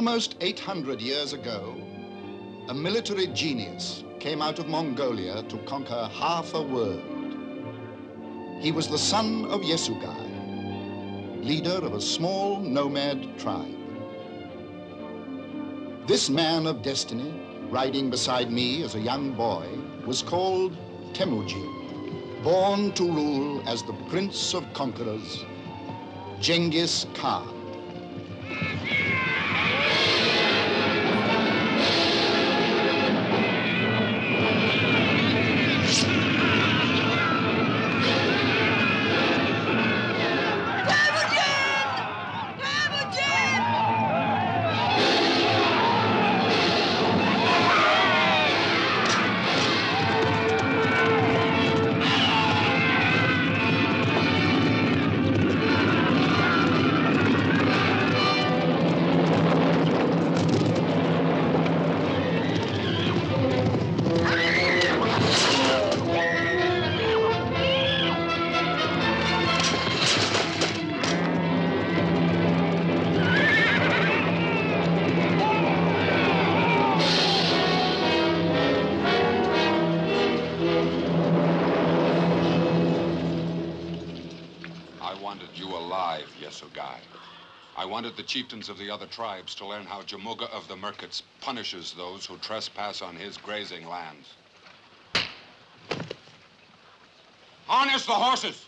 Almost 800 years ago, a military genius came out of Mongolia to conquer half a world. He was the son of Yesugai, leader of a small nomad tribe. This man of destiny, riding beside me as a young boy, was called Temujin, born to rule as the prince of conquerors, Genghis Khan. I wanted the chieftains of the other tribes to learn how Jamuga of the Merkits punishes those who trespass on his grazing lands. Harness the horses!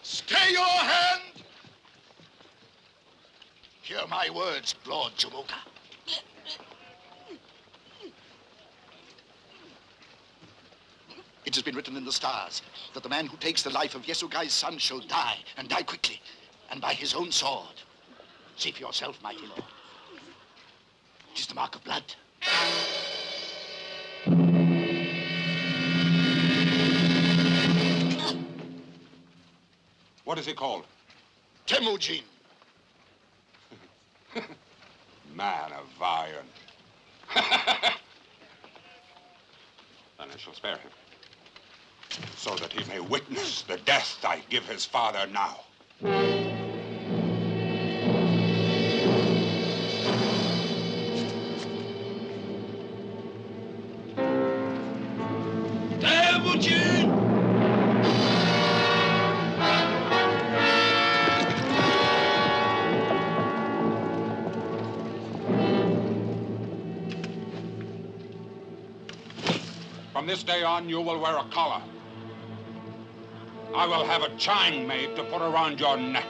Stay your hand! Hear my words, Lord Jamuga. It has been written in the stars that the man who takes the life of Yesugai's son shall die, and die quickly, and by his own sword. See for yourself, mighty lord. It is the mark of blood. What is he called? Temujin. Man of iron. Then I shall spare him, so that he may witness the death I give his father now. Temujin! From this day on, you will wear a collar. I will have a chain made to put around your neck.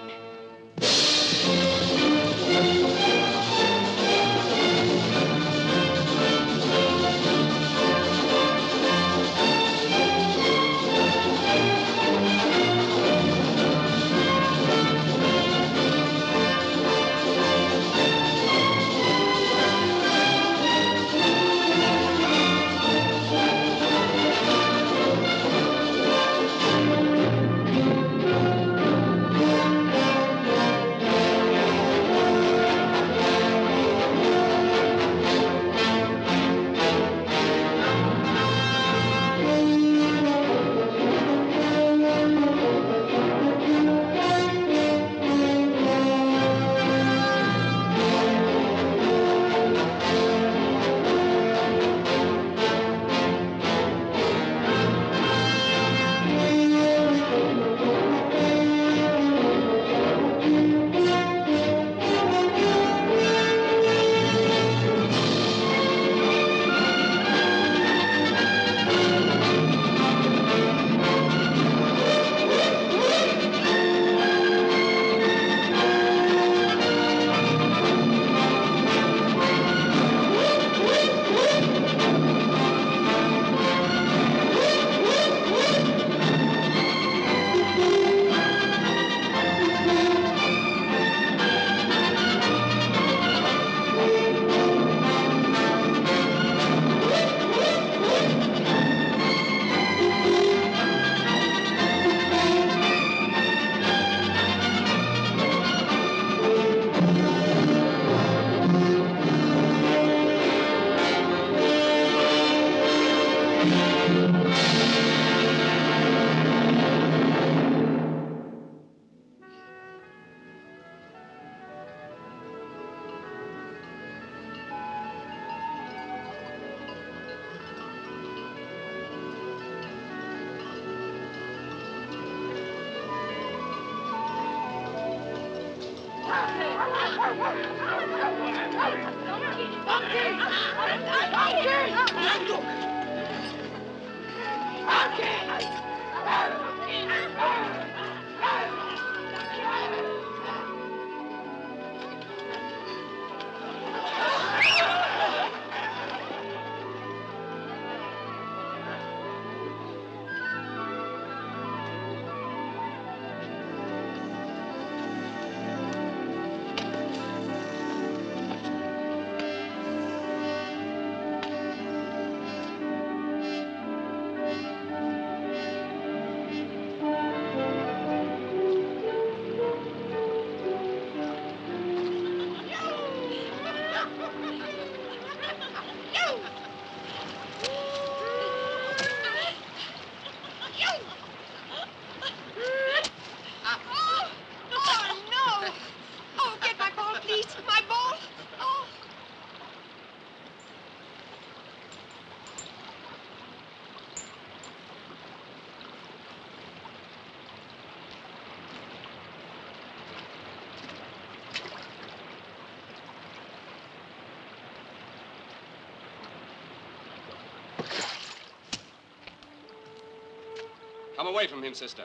Come away from him, sister.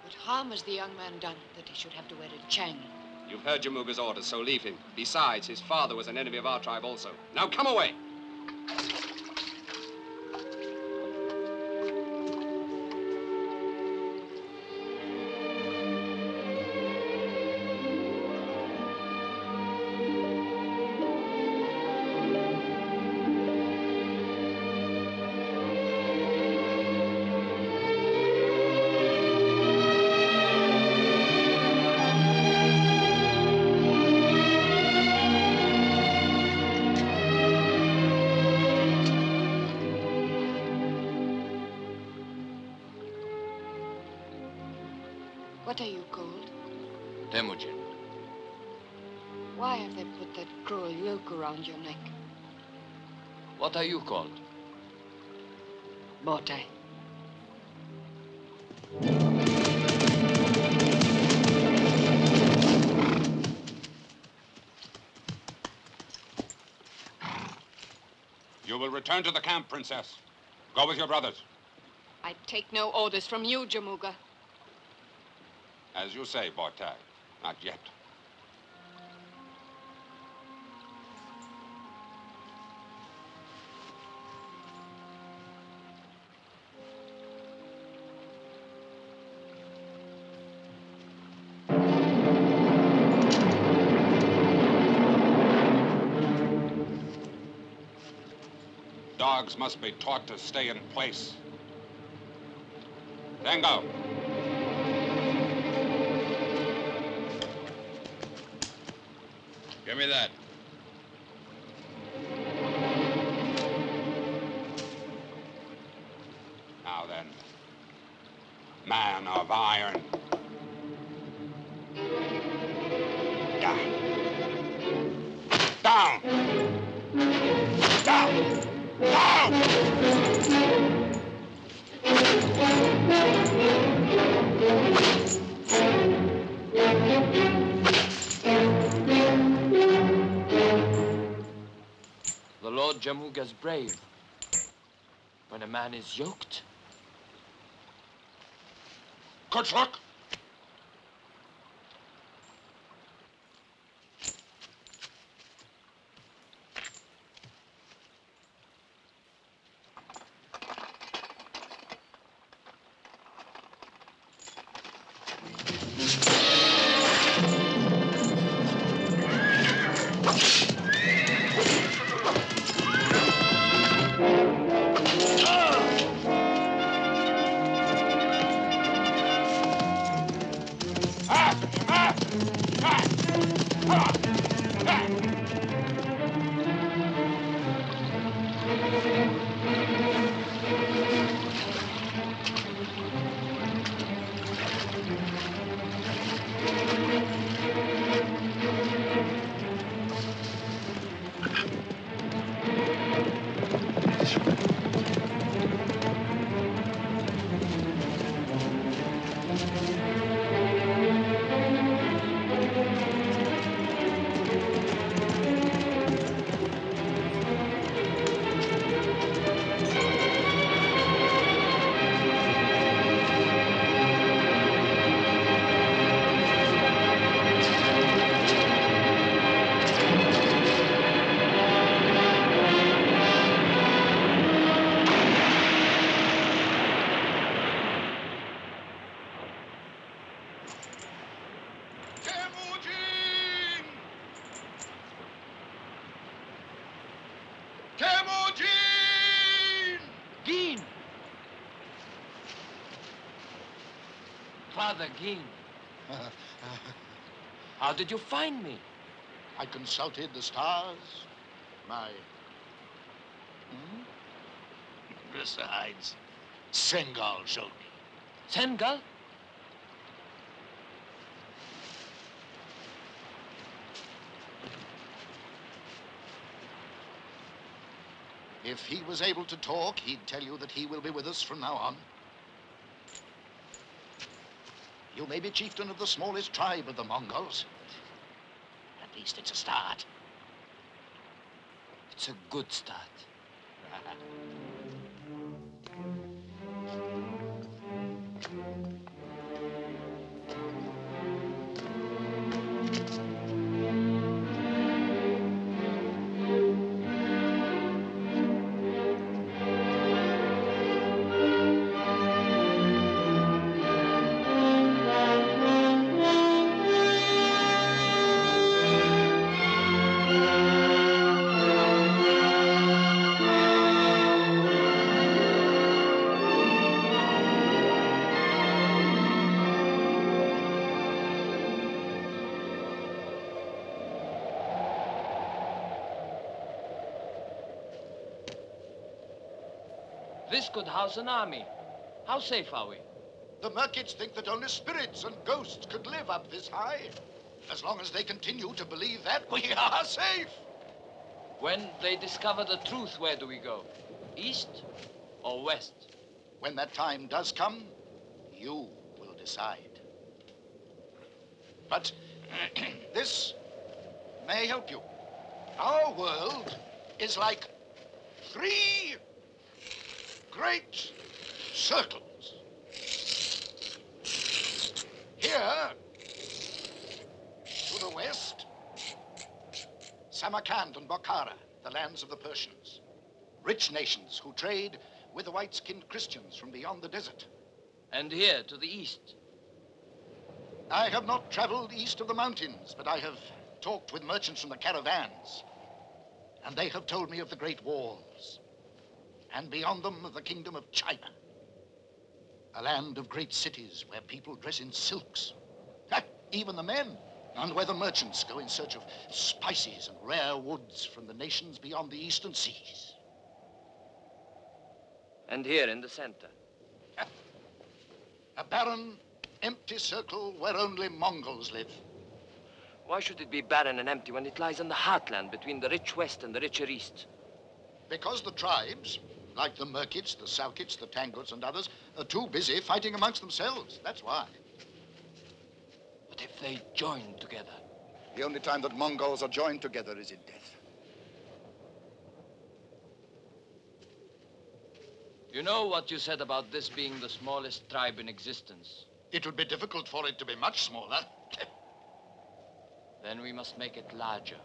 What harm has the young man done that he should have to wear a chang? You've heard Jamuga's orders, so leave him. Besides, his father was an enemy of our tribe also. Now come away! What are you called? Temujin. Why have they put that cruel yoke around your neck? What are you called? Botai. You will return to the camp, Princess. Go with your brothers. I take no orders from you, Jamuga. As you say, Bortag. Not yet. Dogs must be taught to stay in place. Then go. Give me that. Now then, man of iron. Down. Down! Down! Down! The Lord Jamuga's brave. When a man is yoked. Good luck. Father Ging. How did you find me? I consulted the stars. My... Besides, Sengal showed me. Sengal? If he was able to talk, he'd tell you that he will be with us from now on. You may be chieftain of the smallest tribe of the Mongols. At least it's a start. It's a good start. This could house an army. How safe are we? The Merkits think that only spirits and ghosts could live up this high. As long as they continue to believe that, we are safe. When they discover the truth, where do we go? East or west? When that time does come, you will decide. But this may help you. Our world is like 3 great circles. Here, to the west, Samarkand and Bokhara, the lands of the Persians. Rich nations who trade with the white-skinned Christians from beyond the desert. And here, to the east? I have not traveled east of the mountains, but I have talked with merchants from the caravans. And they have told me of the Great Walls. And beyond them of the kingdom of China. A land of great cities where people dress in silks. Even the men. And where the merchants go in search of spices and rare woods from the nations beyond the eastern seas. And here in the center? A barren, empty circle where only Mongols live. Why should it be barren and empty when it lies in the heartland between the rich west and the richer east? Because the tribes, like the Merkits, the Salkits, the Tanguts, and others, are too busy fighting amongst themselves. That's why. What if they join together? The only time that Mongols are joined together is in death. You know what you said about this being the smallest tribe in existence? It would be difficult for it to be much smaller. Then we must make it larger.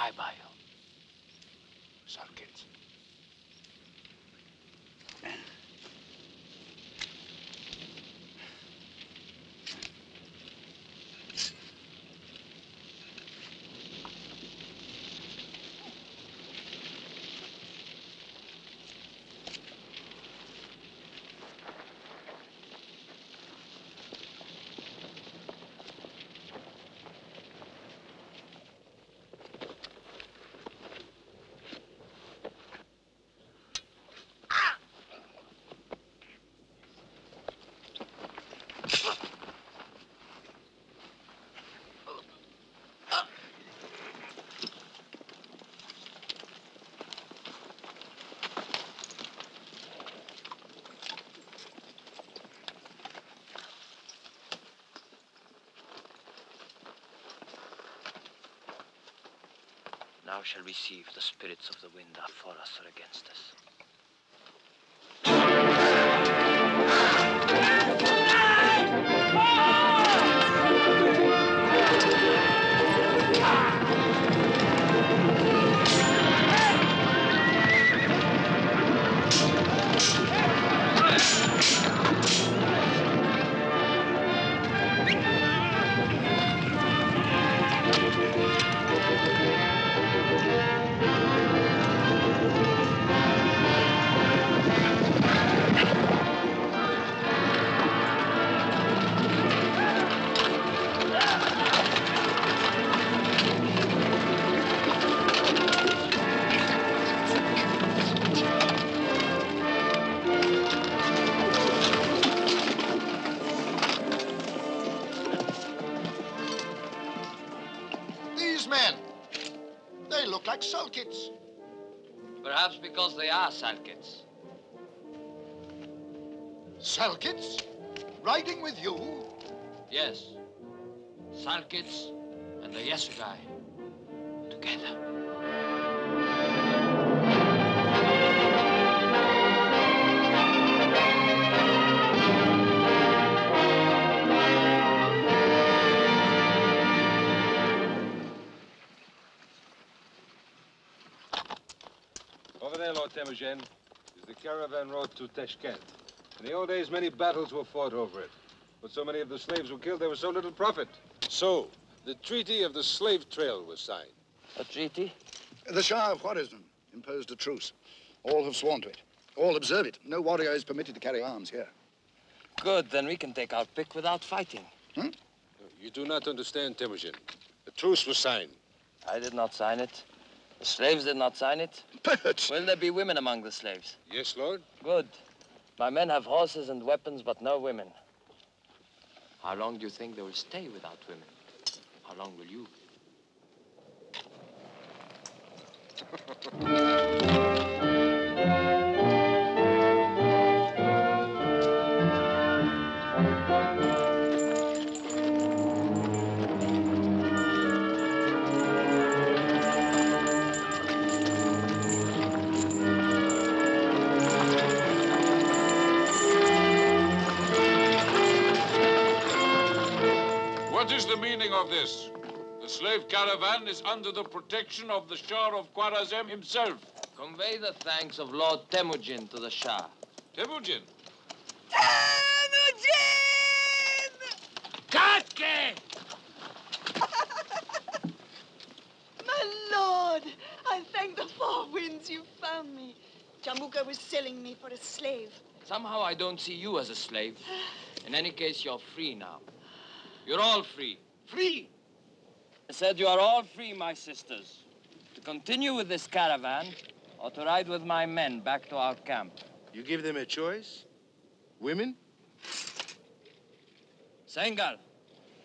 die by you. Sulkits. Now shall we see if the spirits of the wind are for us or against us. These men, they look like sulkits. Perhaps because they are Salkits. Sulkits? Riding with you? Yes. Salkits and the Yesugai. Together. Over there, Lord Temujin, is the caravan road to Tashkent. In the old days, many battles were fought over it. But so many of the slaves were killed, there was so little profit. So, the Treaty of the Slave Trail was signed. A treaty? The Shah of Khwarizm imposed a truce. All have sworn to it. All observe it. No warrior is permitted to carry arms here. Good, then we can take our pick without fighting. You do not understand, Temujin. The truce was signed. I did not sign it. The slaves did not sign it. But Will there be women among the slaves? Yes, Lord? Good. My men have horses and weapons, but no women. How long do you think they will stay without women? How long will you? What is the meaning of this? The slave caravan is under the protection of the Shah of Khwarazm himself. Convey the thanks of Lord Temujin to the Shah. Temujin. My lord, I thank the four winds you found me. Jambuka was selling me for a slave. Somehow I don't see you as a slave. In any case, you're free now. You're all free. Free! I said you are all free, my sisters, to continue with this caravan or to ride with my men back to our camp. You give them a choice? Women? Sengal,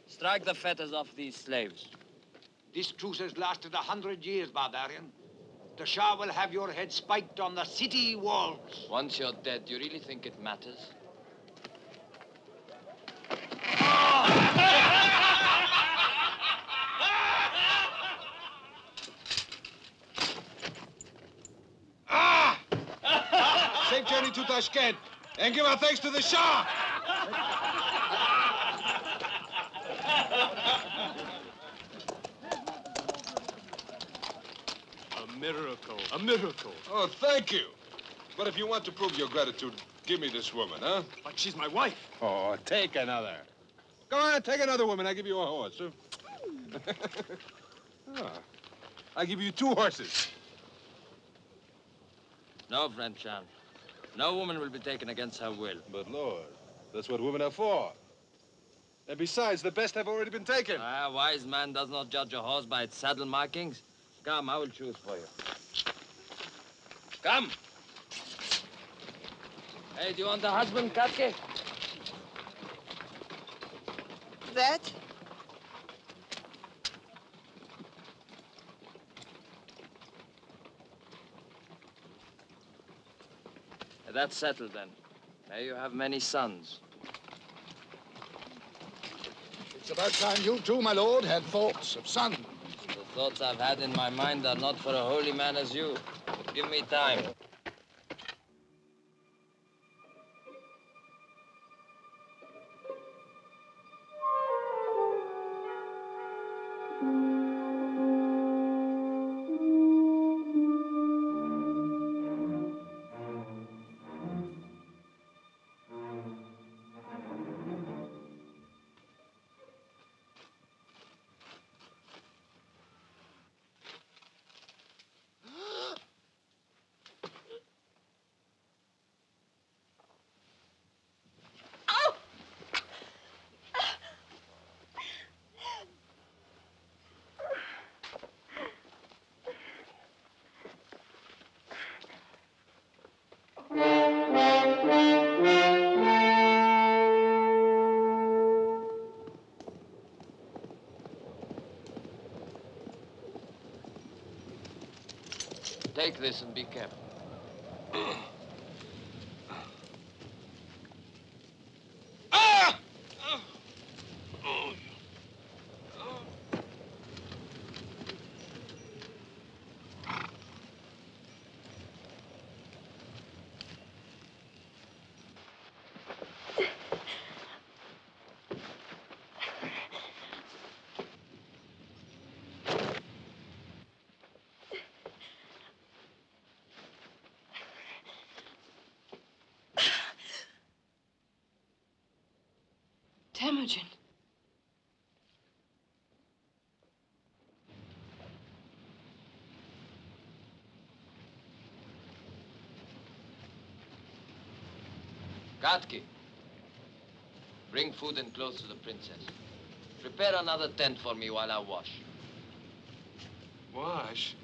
strike the fetters off these slaves. This truce has lasted 100 years, barbarian. The Shah will have your head spiked on the city walls. Once you're dead, do you really think it matters? Safe journey to Tashkent, and give our thanks to the Shah! miracle. A miracle. Oh, thank you. But if you want to prove your gratitude, give me this woman, huh? But she's my wife. Oh, take another. Go on, take another woman. I give you a horse. Huh? I give you 2 horses. No, friend Chan. No woman will be taken against her will. But, Lord, that's what women are for. And besides, the best have already been taken. A wise man does not judge a horse by its saddle markings. Come, I will choose for you. Come. Hey, do you want a husband, Katke? That? That's settled, then. May you have many sons. It's about time you too, my lord, had thoughts of sons. The thoughts I've had in my mind are not for a holy man as you. But give me time. Take this and be careful. Temujin. Katki, bring food and clothes to the princess. Prepare another tent for me while I wash. Wash?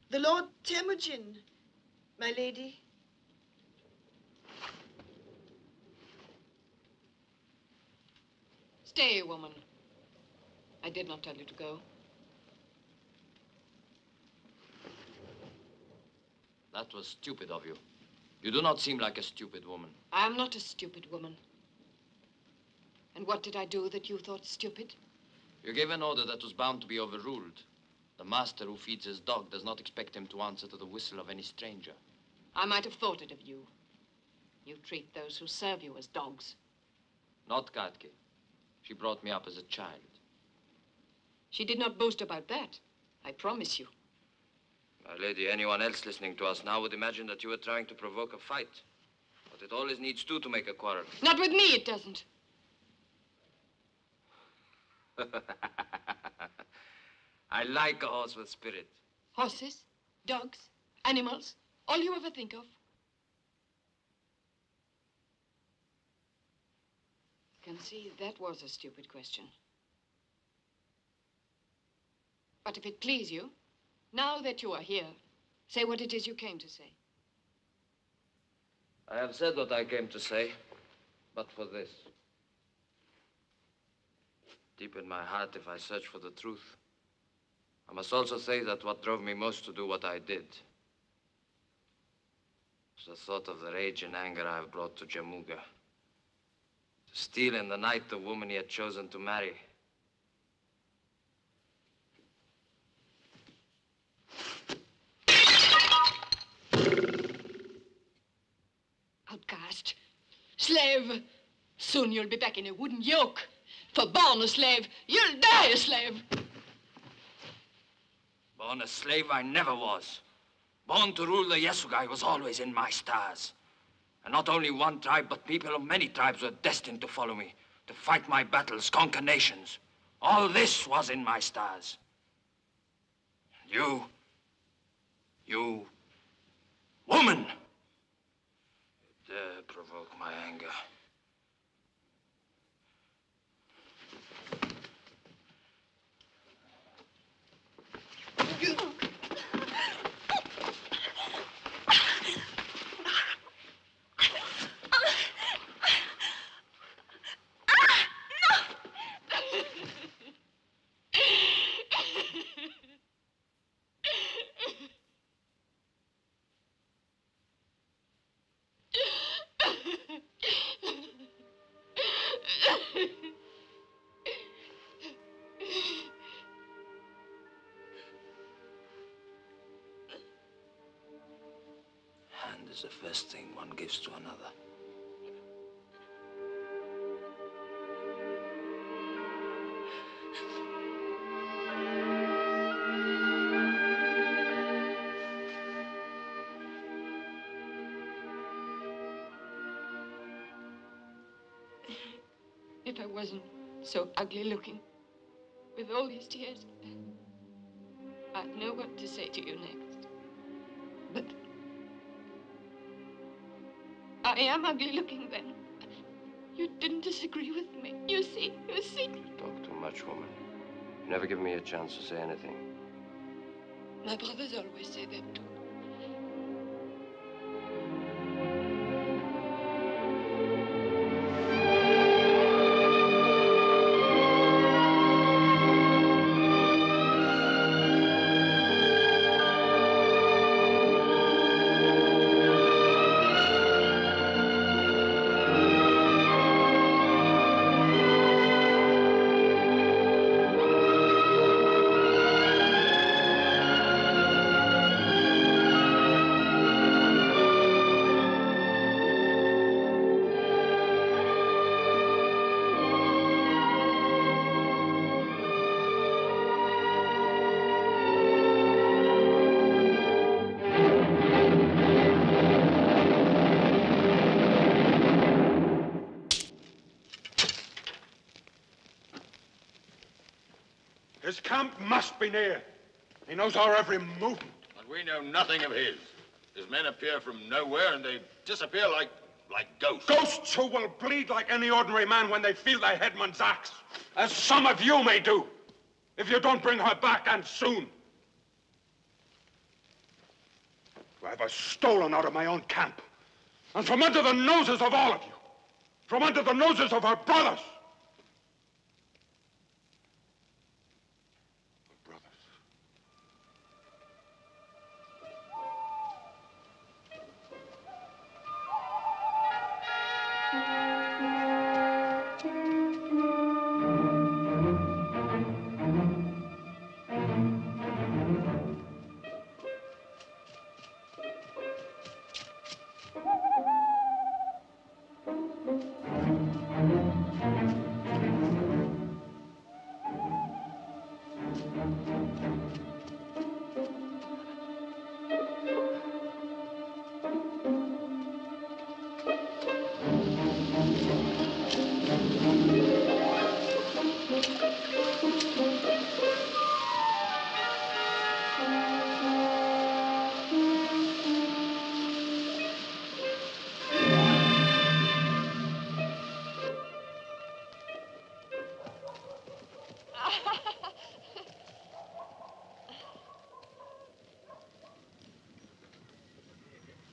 The Lord Temujin, my lady. Stay, woman. I did not tell you to go. That was stupid of you. You do not seem like a stupid woman. I am not a stupid woman. And what did I do that you thought stupid? You gave an order that was bound to be overruled. The master who feeds his dog does not expect him to answer to the whistle of any stranger. I might have thought it of you. You treat those who serve you as dogs. Not Katke. She brought me up as a child. She did not boast about that, I promise you. My lady, anyone else listening to us now would imagine that you were trying to provoke a fight. But it always needs 2 to make a quarrel. Not with me, it doesn't. I like a horse with spirit. Horses, dogs, animals, all you ever think of. Can see that was a stupid question. But if it please you, now that you are here, say what it is you came to say. I have said what I came to say, but for this. Deep in my heart, if I search for the truth, I must also say that what drove me most to do what I did was the thought of the rage and anger I have brought to Jamuga. To steal in the night the woman he had chosen to marry. Outcast, slave, Soon you'll be back in a wooden yoke. For born a slave, you'll die a slave. Born a slave I never was. Born to rule the Yasugai was always in my stars. And not only one tribe, but people of many tribes were destined to follow me, to fight my battles, conquer nations. All this was in my stars. You, woman, you dare provoke my anger. Hand is the first thing one gives to another. If I wasn't so ugly looking, with all these tears, I'd know what to say to you next. But I am ugly looking then. You didn't disagree with me. You see. Talk too much, woman. You never give me a chance to say anything. My brothers always say that too. His camp must be near. He knows our every movement. And we know nothing of his. His men appear from nowhere and they disappear like ghosts. Ghosts who will bleed like any ordinary man when they feel their headman's axe. As some of you may do, if you don't bring her back, and soon. To have her stolen out of my own camp. And from under the noses of all of you. From under the noses of her brothers.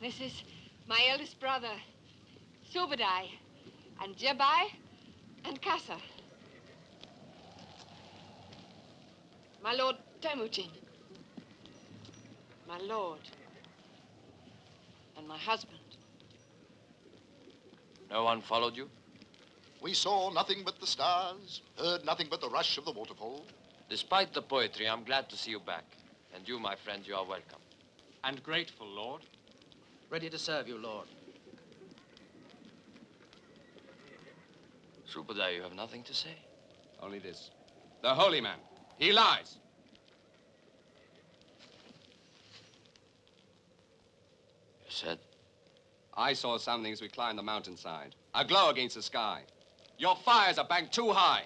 This is my eldest brother, Subadai, and Jabai, and Kasa. My lord Temujin. My lord. And my husband. No one followed you? We saw nothing but the stars, heard nothing but the rush of the waterfall. Despite the poetry, I'm glad to see you back. And you, my friend, you are welcome. And grateful, Lord. Ready to serve you, Lord. Subadar, you have nothing to say? Only this. The holy man. He lies. You said? I saw something as we climbed the mountainside. A glow against the sky. Your fires are banked too high.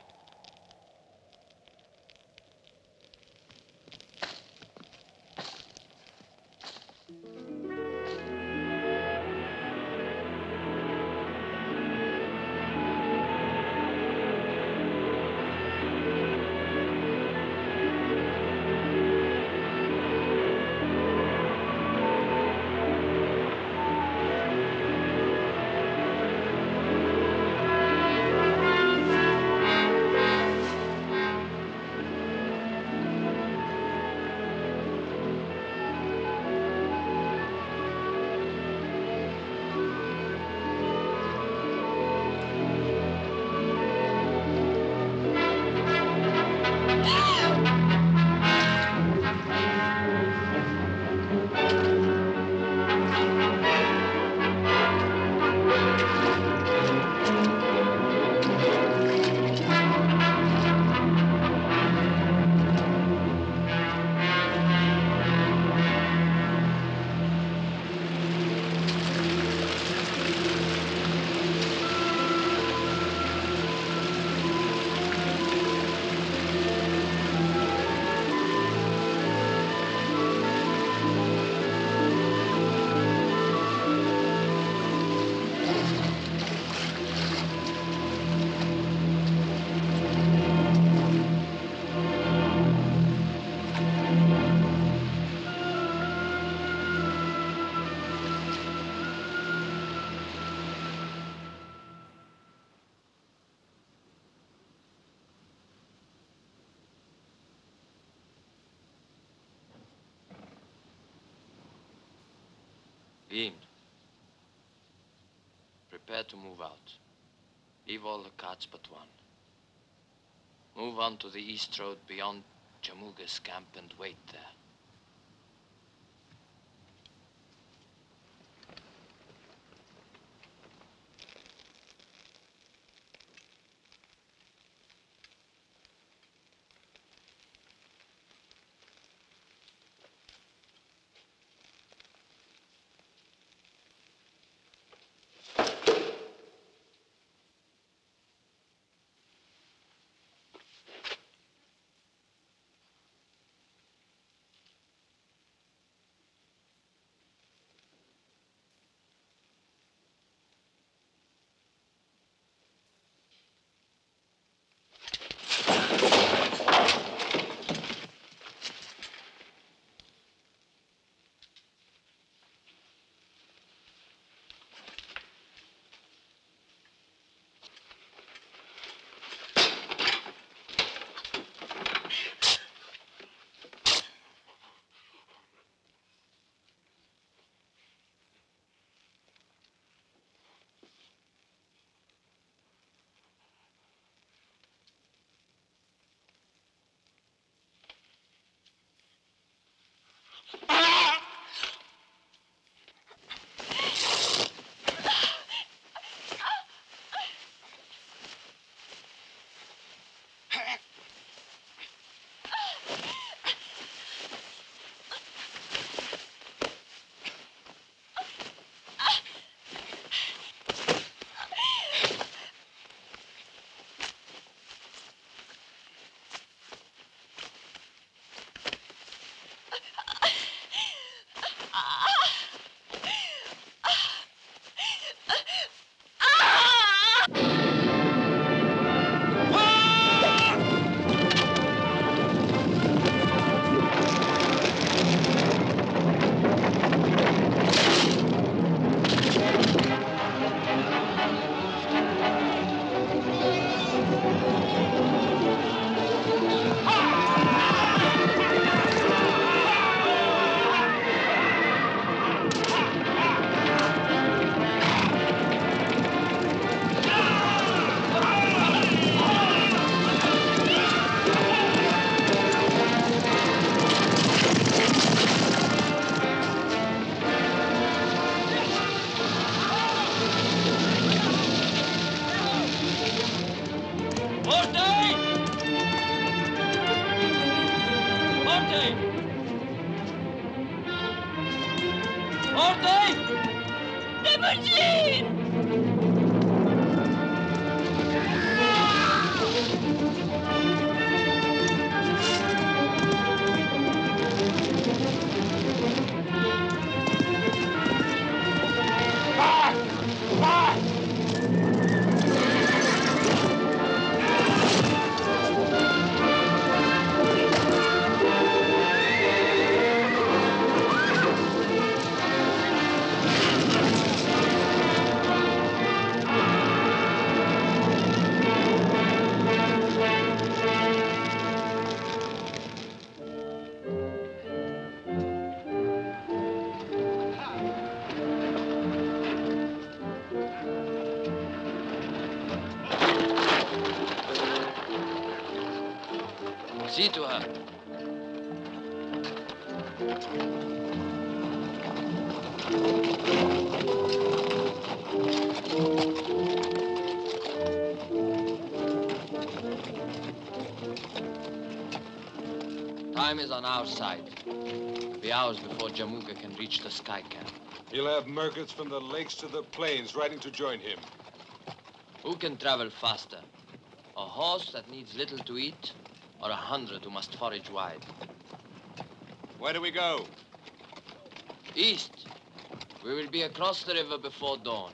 Bean, prepare to move out. Leave all the carts but one. Move on to the east road beyond Jamuga's camp and wait there. Eugene! See to her. Time is on our side. Be hours before Jamuga can reach the sky camp. He'll have merchants from the lakes to the plains riding to join him. Who can travel faster? A horse that needs little to eat, or 100 who must forage wide? Where do we go? East. We will be across the river before dawn.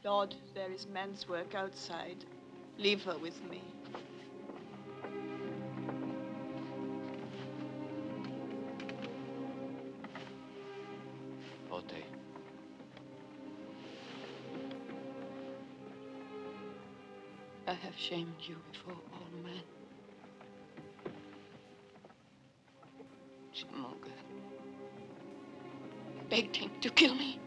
Lord, there is man's work outside. Leave her with me. Ote. I have shamed you before all men. Jamuga. I begged him to kill me.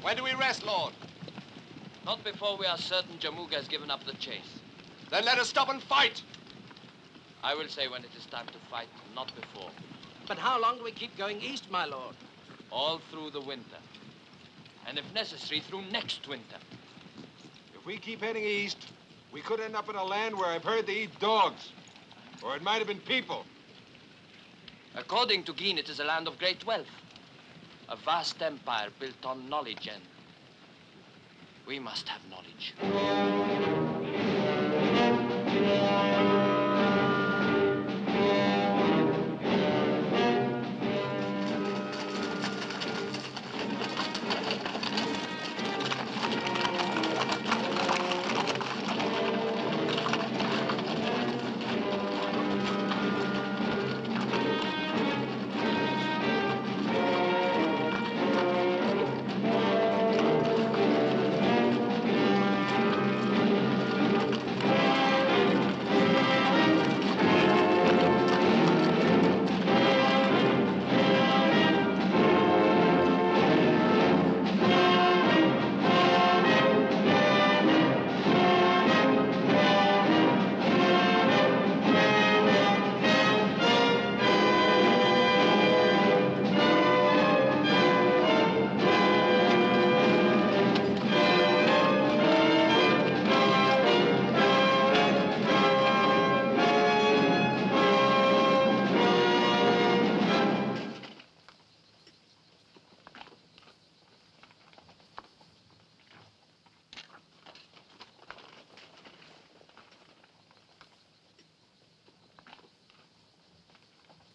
When do we rest, Lord? Not before we are certain Jamuga has given up the chase. Then let us stop and fight. I will say when it is time to fight, not before. But how long do we keep going east, my lord? All through the winter. And if necessary, through next winter. If we keep heading east, we could end up in a land where I've heard they eat dogs. Or it might have been people. According to Geen, it is a land of great wealth. A vast empire built on knowledge, and we must have knowledge.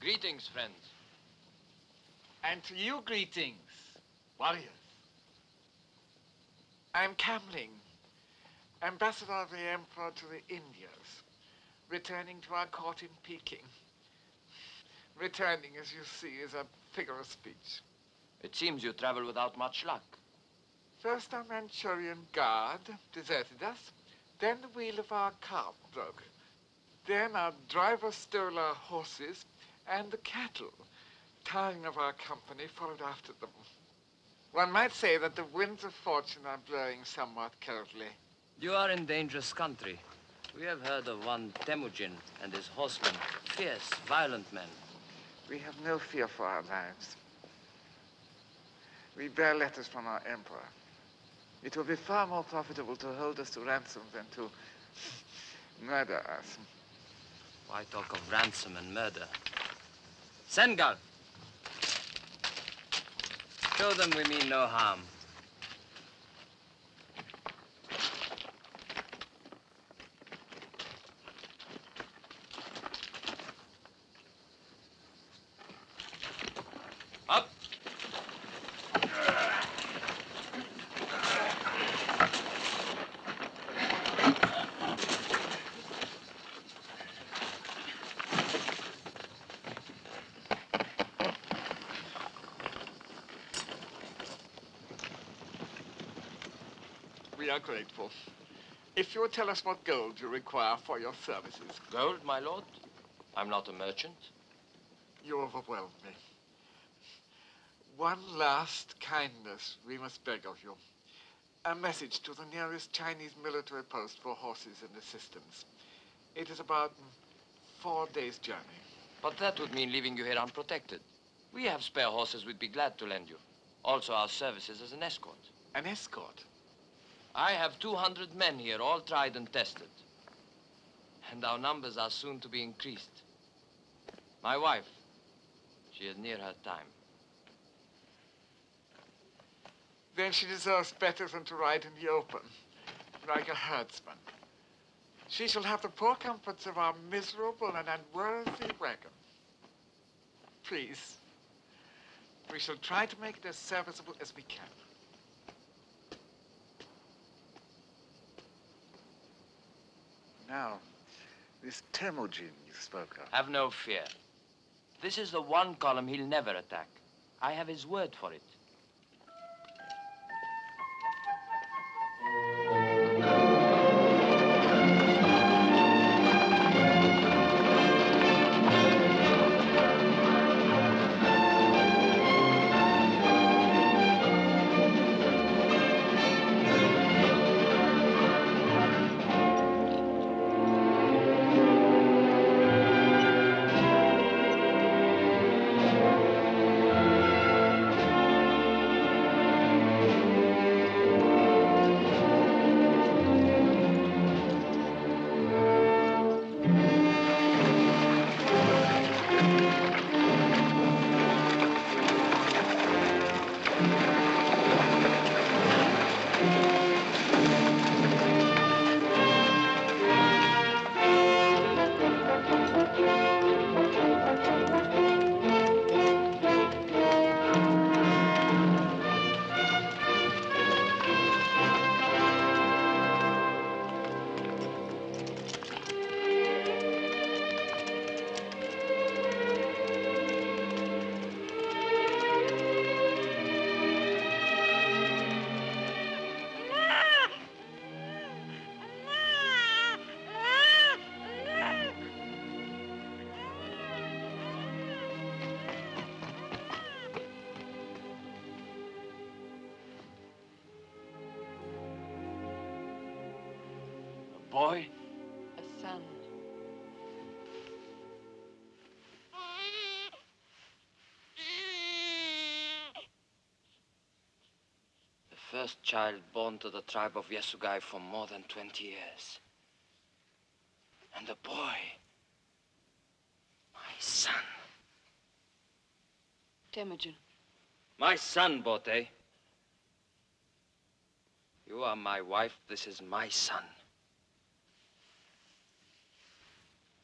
Greetings, friends. And to you greetings, warriors. I'm Kamling, ambassador of the Emperor to the Indias, returning to our court in Peking. Returning, as you see, is a figure of speech. It seems you travel without much luck. First, our Manchurian guard deserted us. Then the wheel of our cart broke. Then our driver stole our horses and the cattle. Tiring of our company, followed after them. One might say that the winds of fortune are blowing somewhat coldly. You are in dangerous country. We have heard of one Temujin and his horsemen, fierce, violent men. We have no fear for our lives. We bear letters from our emperor. It will be far more profitable to hold us to ransom than to murder us. Why talk of ransom and murder? Sengal! Show them we mean no harm. Up! We are grateful. If you would tell us what gold you require for your services. Gold, my lord? I'm not a merchant. You overwhelm me. One last kindness we must beg of you. A message to the nearest Chinese military post for horses and assistance. It is about 4 days' journey. But that would mean leaving you here unprotected. We have spare horses we'd be glad to lend you. Also our services as an escort. An escort? I have 200 men here, all tried and tested. And our numbers are soon to be increased. My wife, she is near her time. Then she deserves better than to ride in the open, like a herdsman. She shall have the poor comforts of our miserable and unworthy wagon. Please, we shall try to make it as serviceable as we can. Now, this Temujin you spoke of. Have no fear. This is the one column he'll never attack. I have his word for it. Boy? A son. The first child born to the tribe of Yasugai for more than 20 years. And the boy, my son. Temujin. My son, Bote. You are my wife, this is my son.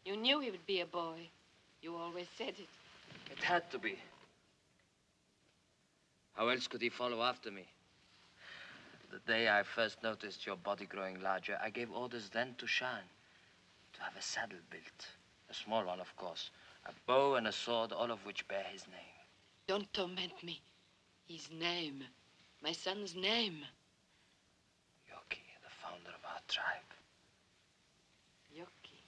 You knew he would be a boy. You always said it. It had to be. How else could he follow after me? The day I first noticed your body growing larger, I gave orders then to Shan to have a saddle built. A small one, of course. A bow and a sword, all of which bear his name. Don't torment me. His name. My son's name. Yoki, the founder of our tribe. Yoki.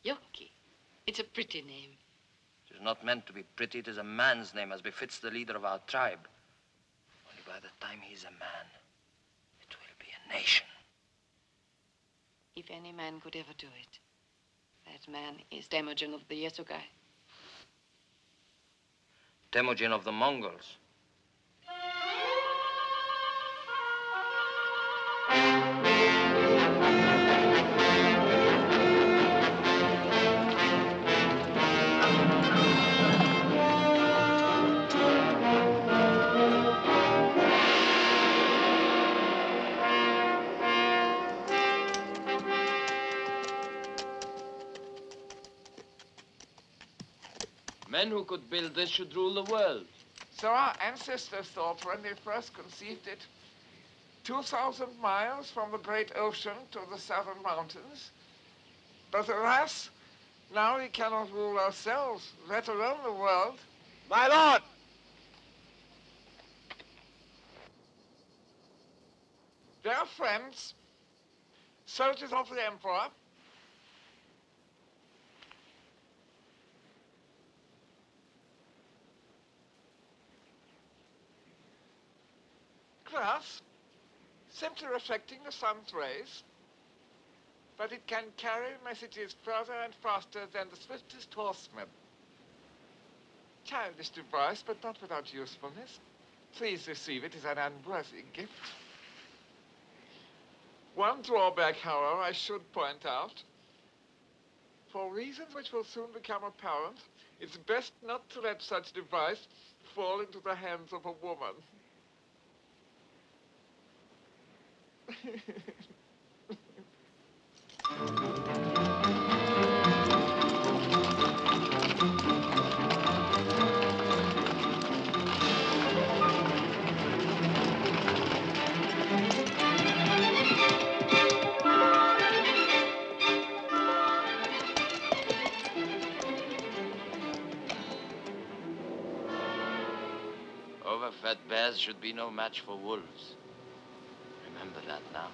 Yoki. It's a pretty name. It is not meant to be pretty. It is a man's name, as befits the leader of our tribe. Only by the time he's a man, it will be a nation. If any man could ever do it, that man is Temujin of the Yesugai. Temujin of the Mongols. Men who could build this should rule the world. So our ancestors thought when they first conceived it, 2,000 miles from the great ocean to the southern mountains. But alas, now we cannot rule ourselves, let alone the world. My lord! Dear friends, soldiers of the Emperor, glass, simply reflecting the sun's rays, but it can carry messages further and faster than the swiftest horseman. Childish device, but not without usefulness. Please receive it as an unworthy gift. One drawback, however, I should point out. For reasons which will soon become apparent, it's best not to let such device fall into the hands of a woman. Overfed bears should be no match for wolves. Remember that now.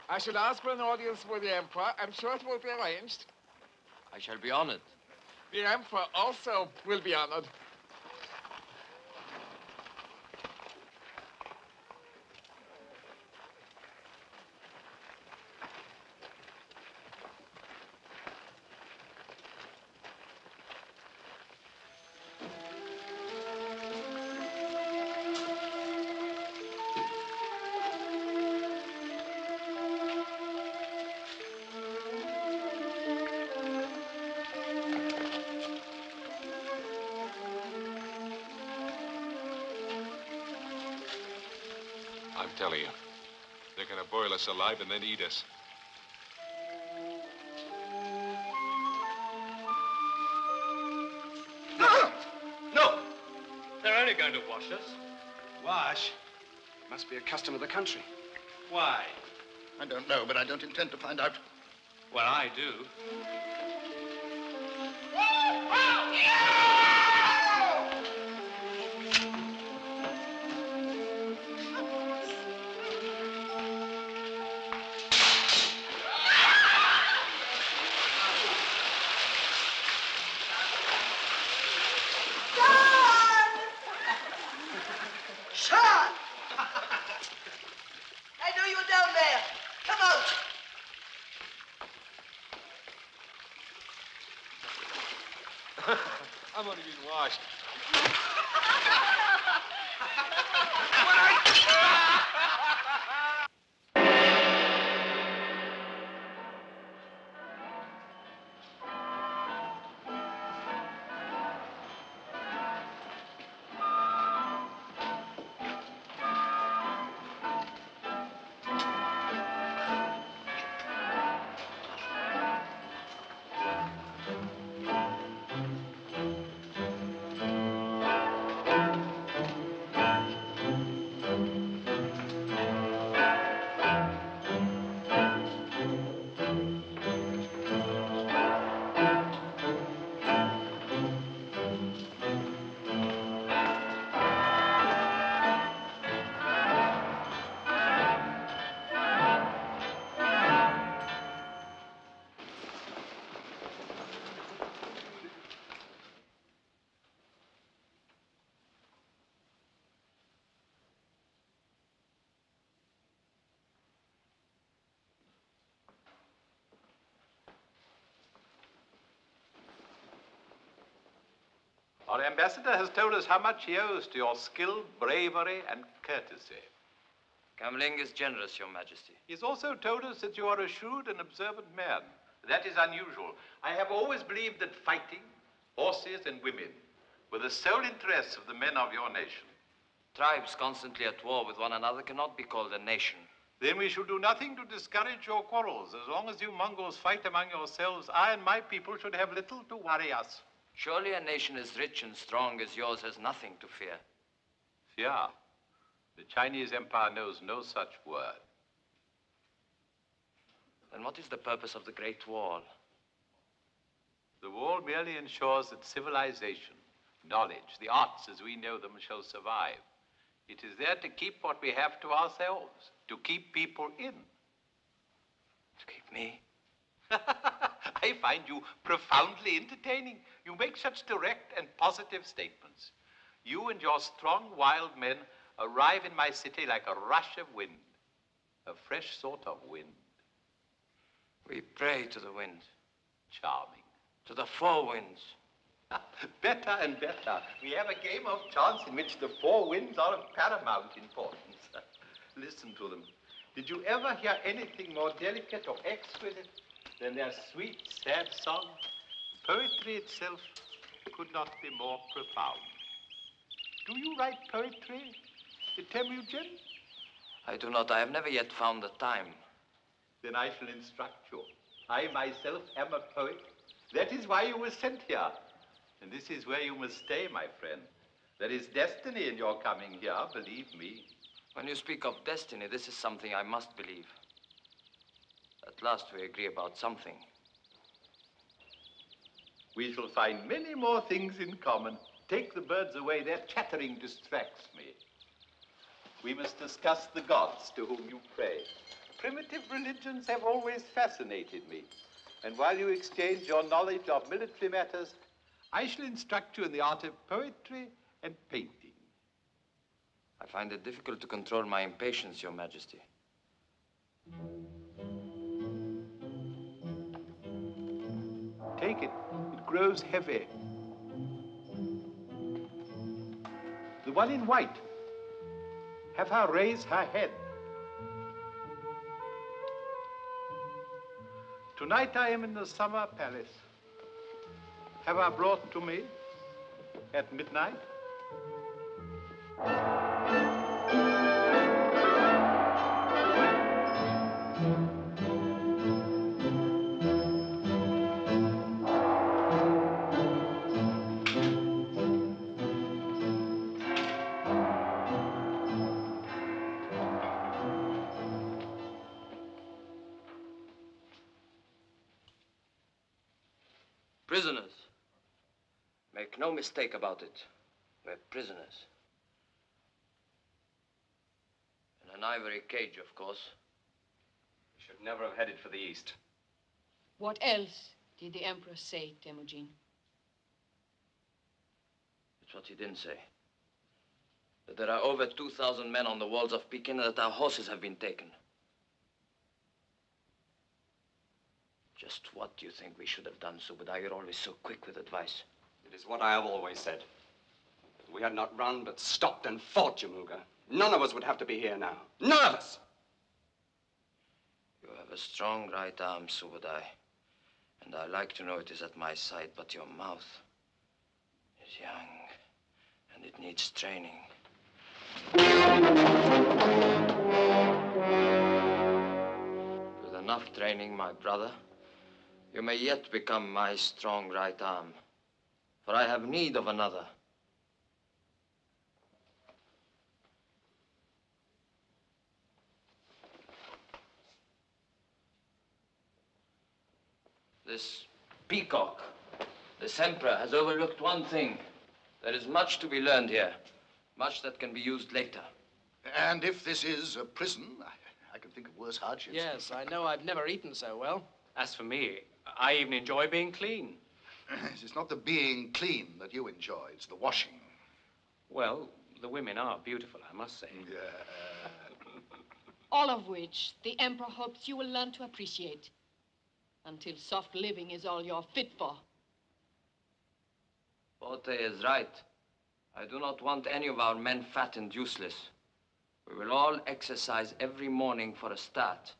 I should ask for an audience with the Emperor. I'm sure it will be arranged. I shall be honored. The Emperor also will be honored. I'm telling you. They're going to boil us alive and then eat us. No! They're only going to wash us. Wash? Must be a custom of the country. Why? I don't know, but I don't intend to find out. Well, I do. Sean! I know you're down there. Come out. I'm only being washed. Our ambassador has told us how much he owes to your skill, bravery, and courtesy. Kamling is generous, Your Majesty. He's also told us that you are a shrewd and observant man. That is unusual. I have always believed that fighting, horses, and women were the sole interests of the men of your nation. Tribes constantly at war with one another cannot be called a nation. Then we shall do nothing to discourage your quarrels. As long as you Mongols fight among yourselves, I and my people should have little to worry us. Surely a nation as rich and strong as yours has nothing to fear. Fear? The Chinese Empire knows no such word. Then what is the purpose of the Great Wall? The wall merely ensures that civilization, knowledge, the arts as we know them shall survive. It is there to keep what we have to ourselves, to keep people in. To keep me? I find you profoundly entertaining. You make such direct and positive statements. You and your strong, wild men arrive in my city like a rush of wind, a fresh sort of wind. We pray to the wind. Charming. To the four winds. Better and better. We have a game of chance in which the four winds are of paramount importance. Listen to them. Did you ever hear anything more delicate or exquisite than their sweet, sad song? Poetry itself could not be more profound. Do you write poetry, Temujin? I do not. I have never yet found the time. Then I shall instruct you. I myself am a poet. That is why you were sent here. And this is where you must stay, my friend. There is destiny in your coming here, believe me. When you speak of destiny, this is something I must believe. At last we agree about something. We shall find many more things in common. Take the birds away. Their chattering distracts me. We must discuss the gods to whom you pray. Primitive religions have always fascinated me. And while you exchange your knowledge of military matters, I shall instruct you in the art of poetry and painting. I find it difficult to control my impatience, Your Majesty. Take it. It grows heavy. The one in white. Have her raise her head. Tonight I am in the summer palace. Have her brought to me at midnight. Prisoners. Make no mistake about it. We're prisoners. In an ivory cage, of course. We should never have headed for the east. What else did the Emperor say, Temujin? It's what he didn't say. That there are over 2,000 men on the walls of Pekin and that our horses have been taken. Just what do you think we should have done, Subadai? You're always so quick with advice. It is what I have always said. If we had not run, but stopped and fought, Jamuga, none of us would have to be here now. None of us! You have a strong right arm, Subadai. And I like to know it is at my side, but your mouth is young, and it needs training. With enough training, my brother, you may yet become my strong right arm, for I have need of another. This peacock, this emperor, has overlooked one thing. There is much to be learned here, much that can be used later. And if this is a prison, I can think of worse hardships. Yes, I know I've never eaten so well. As for me, I even enjoy being clean. It's not the being clean that you enjoy, it's the washing. Well, the women are beautiful, I must say. Yeah. All of which the Emperor hopes you will learn to appreciate. Until soft living is all you're fit for. Forte is right. I do not want any of our men fat and useless. We will all exercise every morning for a start.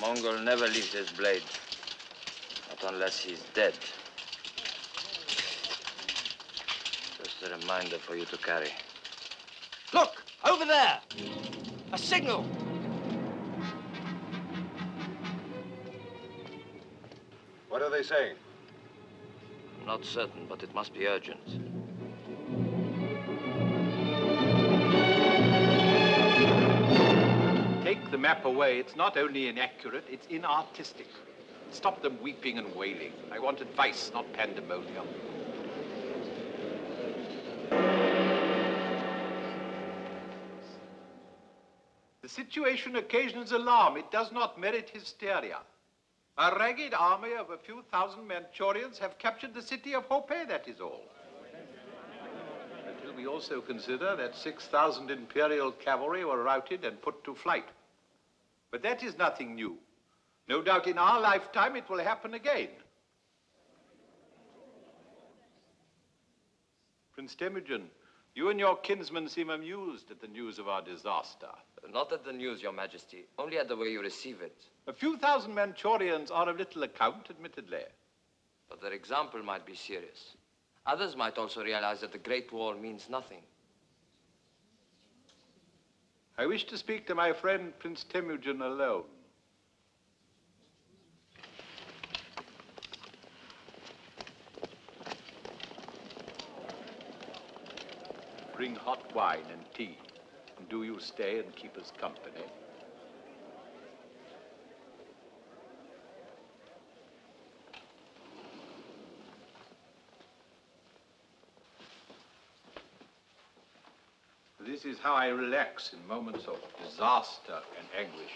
Mongol never leaves his blade. Not unless he's dead. Just a reminder for you to carry. Look, over there! A signal! What are they saying? I'm not certain, but it must be urgent. Take the map away. It's not only inaccurate, it's inartistic. Stop them weeping and wailing. I want advice, not pandemonium. The situation occasions alarm. It does not merit hysteria. A ragged army of a few thousand Manchurians have captured the city of Hope, that is all. Until we also consider that 6,000 Imperial cavalry were routed and put to flight. But that is nothing new. No doubt in our lifetime it will happen again. Prince Temujin, you and your kinsmen seem amused at the news of our disaster. Not at the news, Your Majesty, only at the way you receive it. A few thousand Manchurians are of little account, admittedly. But their example might be serious. Others might also realize that the Great War means nothing. I wish to speak to my friend Prince Temujin alone. Bring hot wine and tea. And do you stay and keep us company? This is how I relax in moments of disaster and anguish.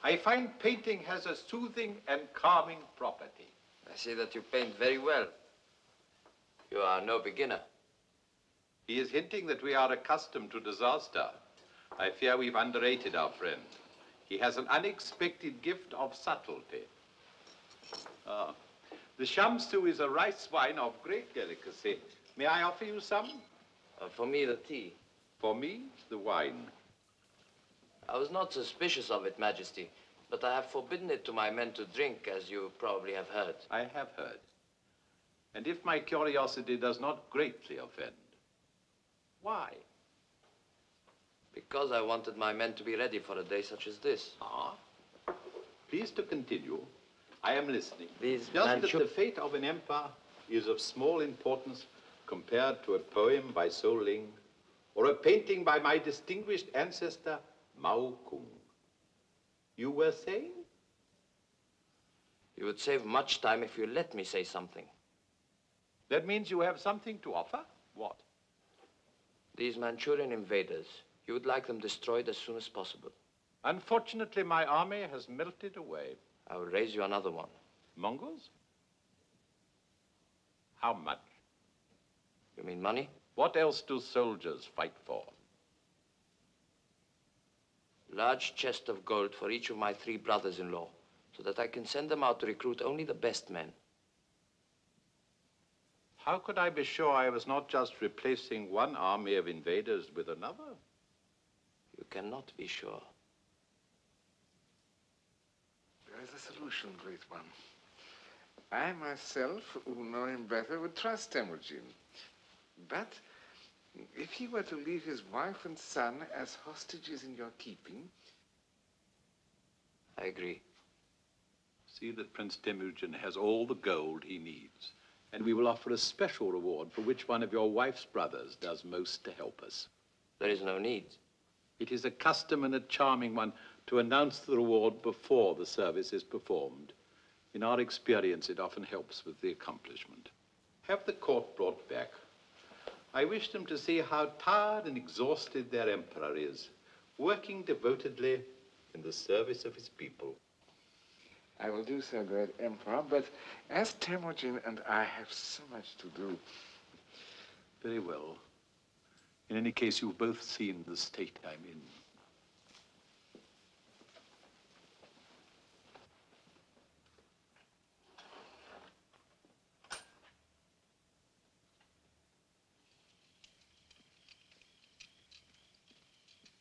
I find painting has a soothing and calming property. I see that you paint very well. You are no beginner. He is hinting that we are accustomed to disaster. I fear we've underrated our friend. He has an unexpected gift of subtlety. Ah, the shamsu is a rice wine of great delicacy. May I offer you some? For me, the tea. For me, the wine. I was not suspicious of it, Majesty, but I have forbidden it to my men to drink, as you probably have heard. I have heard. And if my curiosity does not greatly offend, why? Because I wanted my men to be ready for a day such as this. Ah, please to continue. I am listening. These Just that the fate of an empire is of small importance compared to a poem by So Ling or a painting by my distinguished ancestor, Mao Kung. You were saying? You would save much time if you let me say something. That means you have something to offer? What? These Manchurian invaders, you would like them destroyed as soon as possible. Unfortunately, my army has melted away. I will raise you another one. Mongols? How much? You mean money? What else do soldiers fight for? Large chest of gold for each of my 3 brothers-in-law, so that I can send them out to recruit only the best men. How could I be sure I was not just replacing one army of invaders with another? You cannot be sure. There is a solution, Great One. I myself, who know him better, would trust Temujin. But if he were to leave his wife and son as hostages in your keeping... I agree. See that Prince Temujin has all the gold he needs, and we will offer a special reward for which one of your wife's brothers does most to help us. There is no need. It is a custom and a charming one to announce the reward before the service is performed. In our experience, it often helps with the accomplishment. Have the court brought back. I wish them to see how tired and exhausted their emperor is, working devotedly in the service of his people. I will do so, Great Emperor, but as Temujin and I have so much to do... Very well. In any case, you've both seen the state I'm in.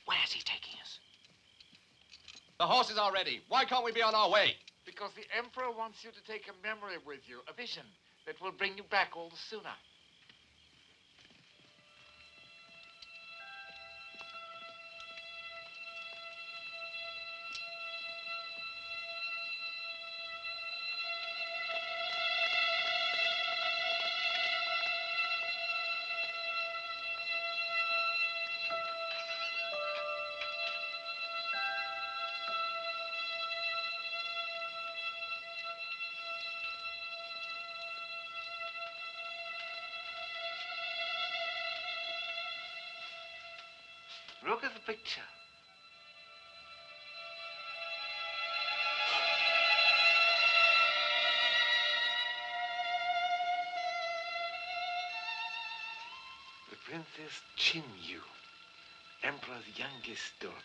Where's he taking us? The horses are ready. Why can't we be on our way? Because the Emperor wants you to take a memory with you, a vision that will bring you back all the sooner. Look at the picture. The Princess Chin Yu, Emperor's youngest daughter.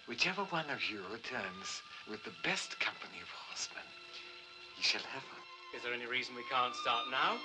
Whichever one of you returns with the best company of horsemen, he shall have her. Is there any reason we can't start now?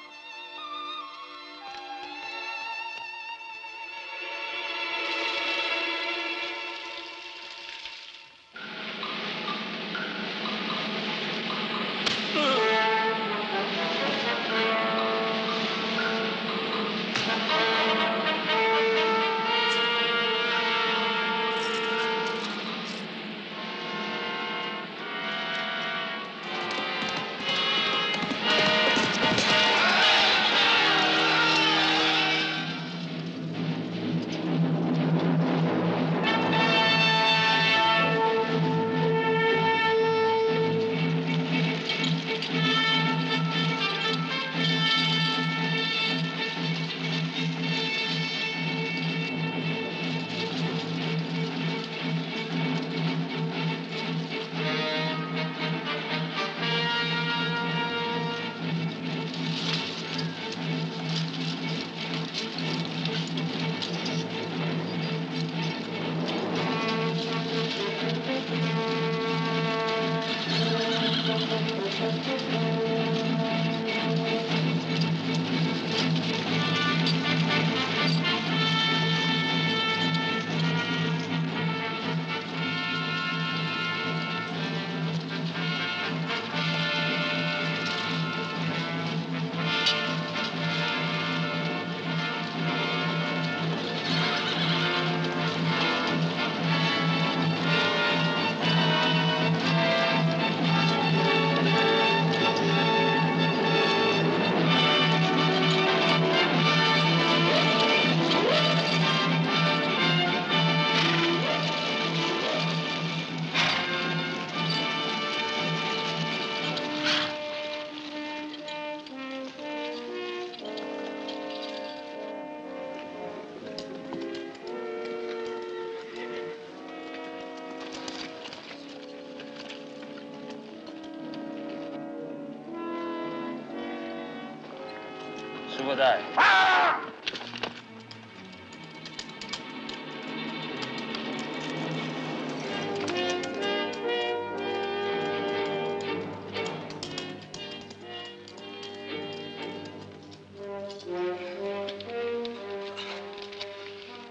So would I.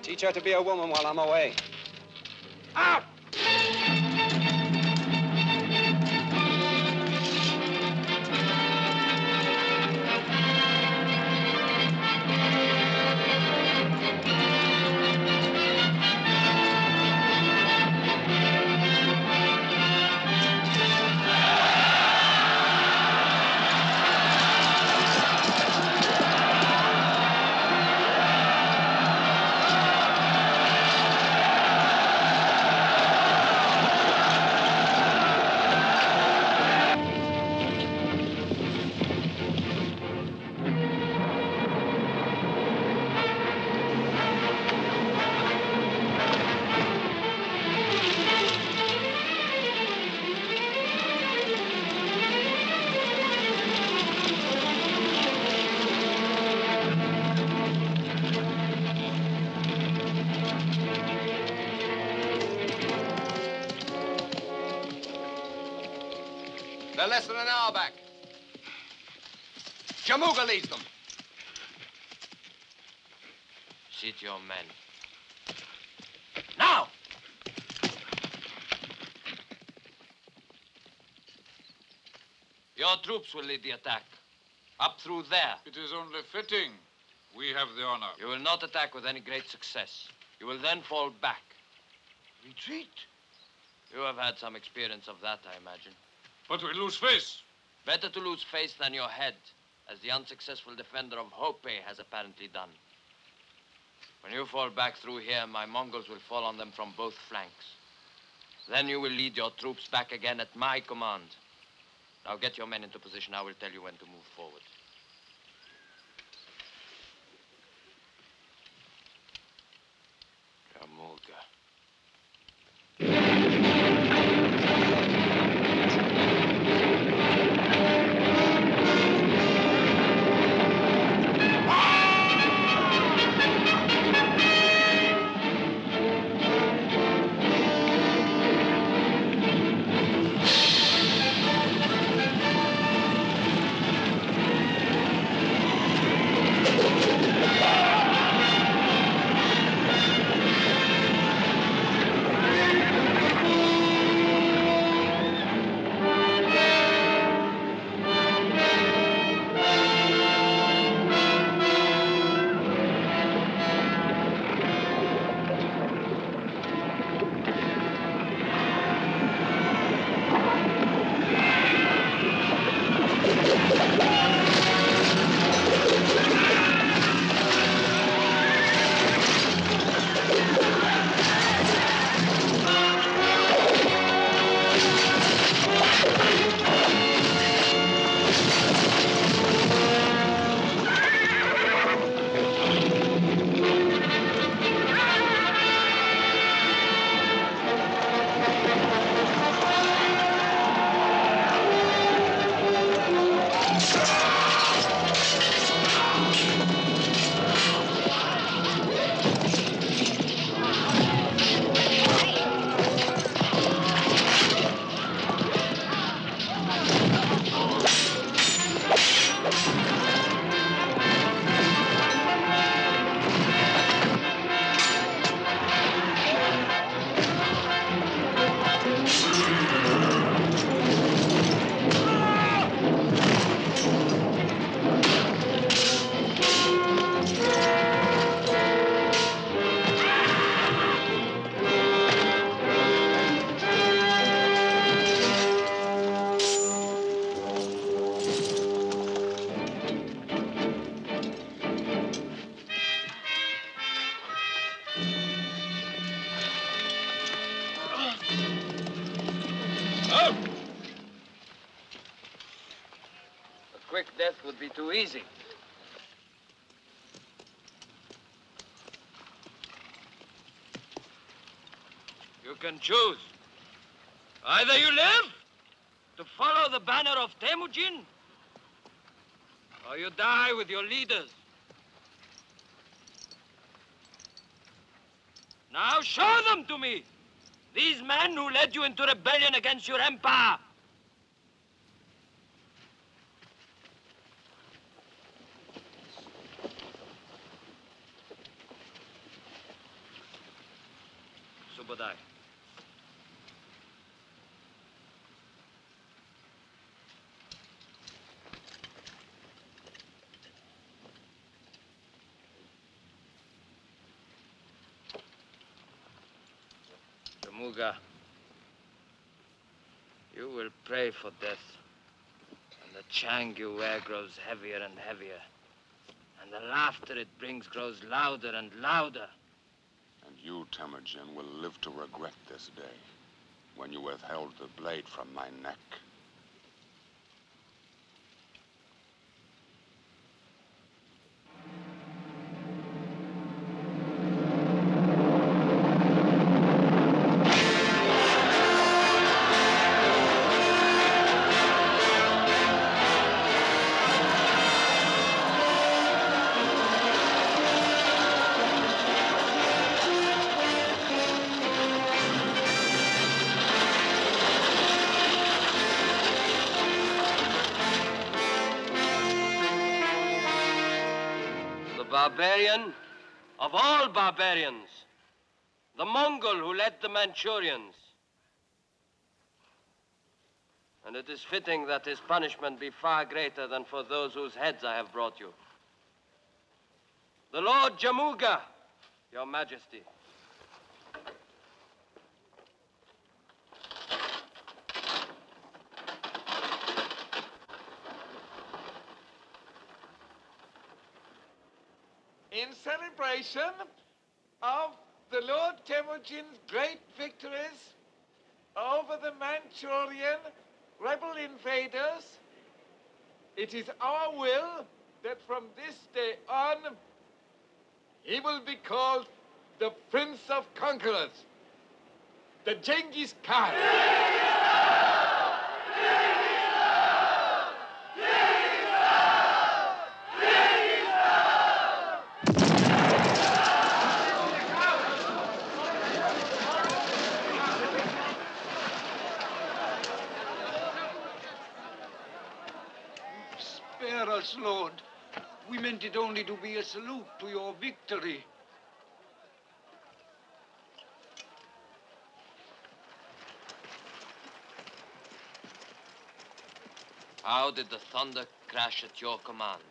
Teach her to be a woman while I'm away. Out! They're less than an hour back. Jamuga leads them. Sit your men. Now! Your troops will lead the attack. Up through there. It is only fitting. We have the honor. You will not attack with any great success. You will then fall back. Retreat? You have had some experience of that, I imagine. But we lose face. Better to lose face than your head, as the unsuccessful defender of Hope has apparently done. When you fall back through here, my Mongols will fall on them from both flanks. Then you will lead your troops back again at my command. Now get your men into position. I will tell you when to move forward. Jamuga. Quick death would be too easy. You can choose. Either you live to follow the banner of Temujin, Or you die with your leaders. Now show them to me. These men who led you into rebellion against your empire. Subodai. Jamuga, you will pray for death. And the chang you wear grows heavier and heavier. And the laughter it brings grows louder and louder. And you, Temujin, will live to regret this day, when you withheld the blade from my neck. Barbarian of all barbarians, the Mongol who led the Manchurians. And it is fitting that his punishment be far greater than for those whose heads I have brought you. The Lord Jamuga, Your Majesty. In celebration of the Lord Temujin's great victories over the Manchurian rebel invaders, it is our will that from this day on, he will be called the Prince of Conquerors, the Genghis Khan. Spare us, Lord. We meant it only to be a salute to your victory. How did the thunder crash at your command?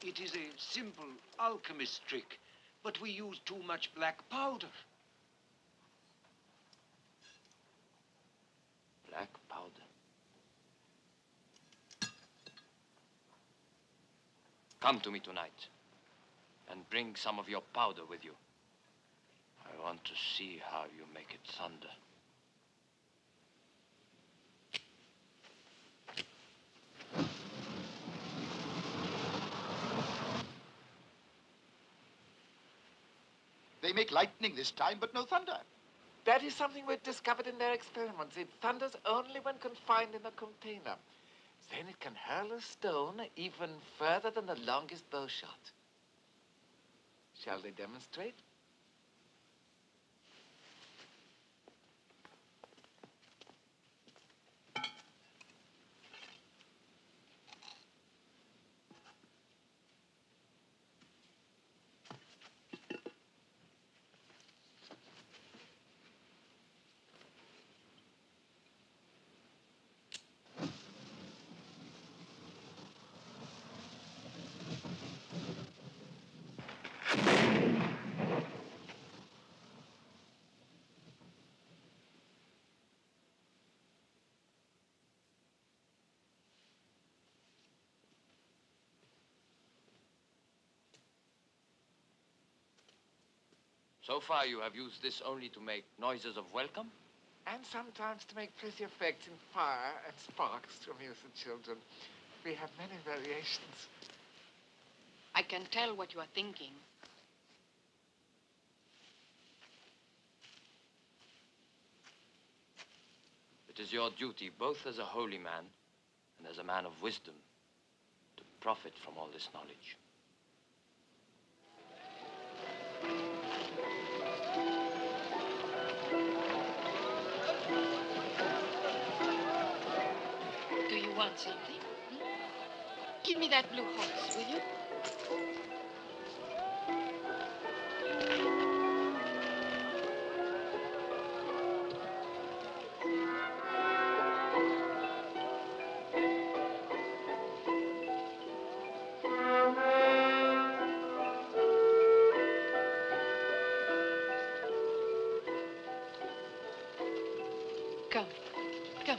It is a simple alchemist trick, but we use too much black powder. Black powder. Come to me tonight and bring some of your powder with you. I want to see how you make it thunder. They make lightning this time, but no thunder. That is something we've discovered in their experiments. It thunders only when confined in a container. Then it can hurl a stone even further than the longest bow shot. Shall they demonstrate? So far, you have used this only to make noises of welcome? And sometimes to make pretty effects in fire and sparks to amuse the children. We have many variations. I can tell what you are thinking. It is your duty, both as a holy man and as a man of wisdom, to profit from all this knowledge. Do you want something? Give me that blue horse, will you? Come, come.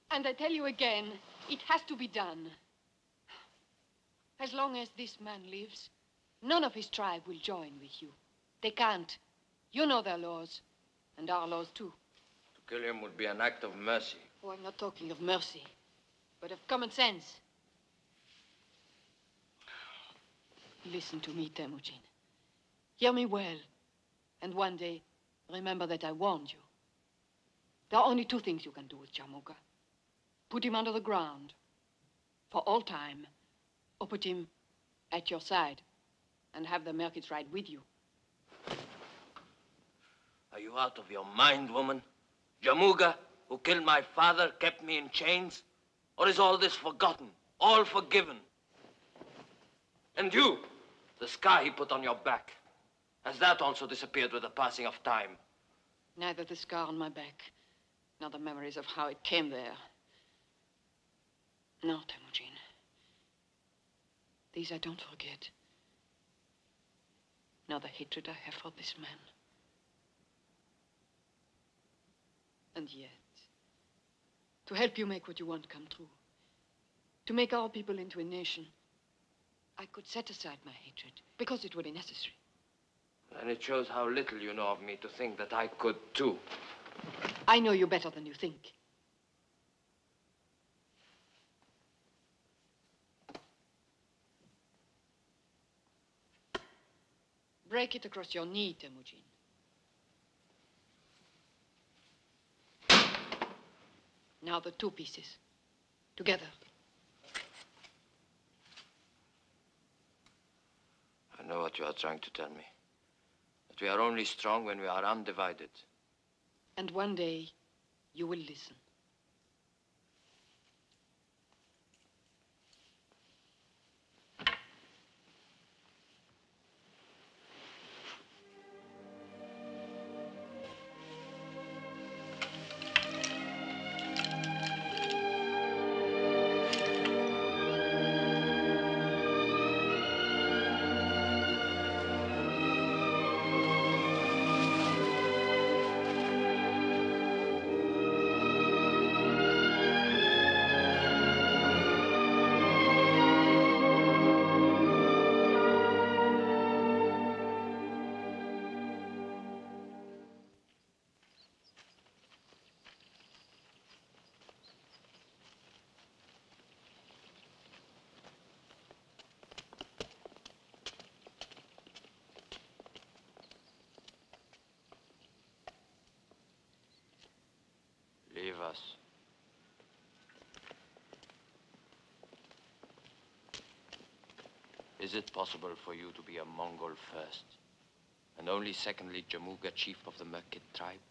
And I tell you again, it has to be done. As long as this man lives, none of his tribe will join with you. They can't. You know their laws, and our laws too. To kill him would be an act of mercy. Oh, I'm not talking of mercy, but of common sense. Listen to me, Temujin. Hear me well, and one day, remember that I warned you. There are only two things you can do with Jamuga. Put him under the ground, for all time, or put him at your side, and have the Merkits ride with you. Are you out of your mind, woman? Jamuga, who killed my father, kept me in chains? Or is all this forgotten, all forgiven? And you, the scar he put on your back, has that also disappeared with the passing of time? Neither the scar on my back, nor the memories of how it came there. No, Temujin. These I don't forget. Nor the hatred I have for this man. And yet, to help you make what you want come true, to make our people into a nation, I could set aside my hatred, because it would be necessary. And it shows how little you know of me to think that I could, too. I know you better than you think. Break it across your knee, Temujin. Now the two pieces. Together. I know what you are trying to tell me. That we are only strong when we are undivided. And one day, you will listen. Leave us. Is it possible for you to be a Mongol first, and only secondly Jamuga, chief of the Merkit tribe?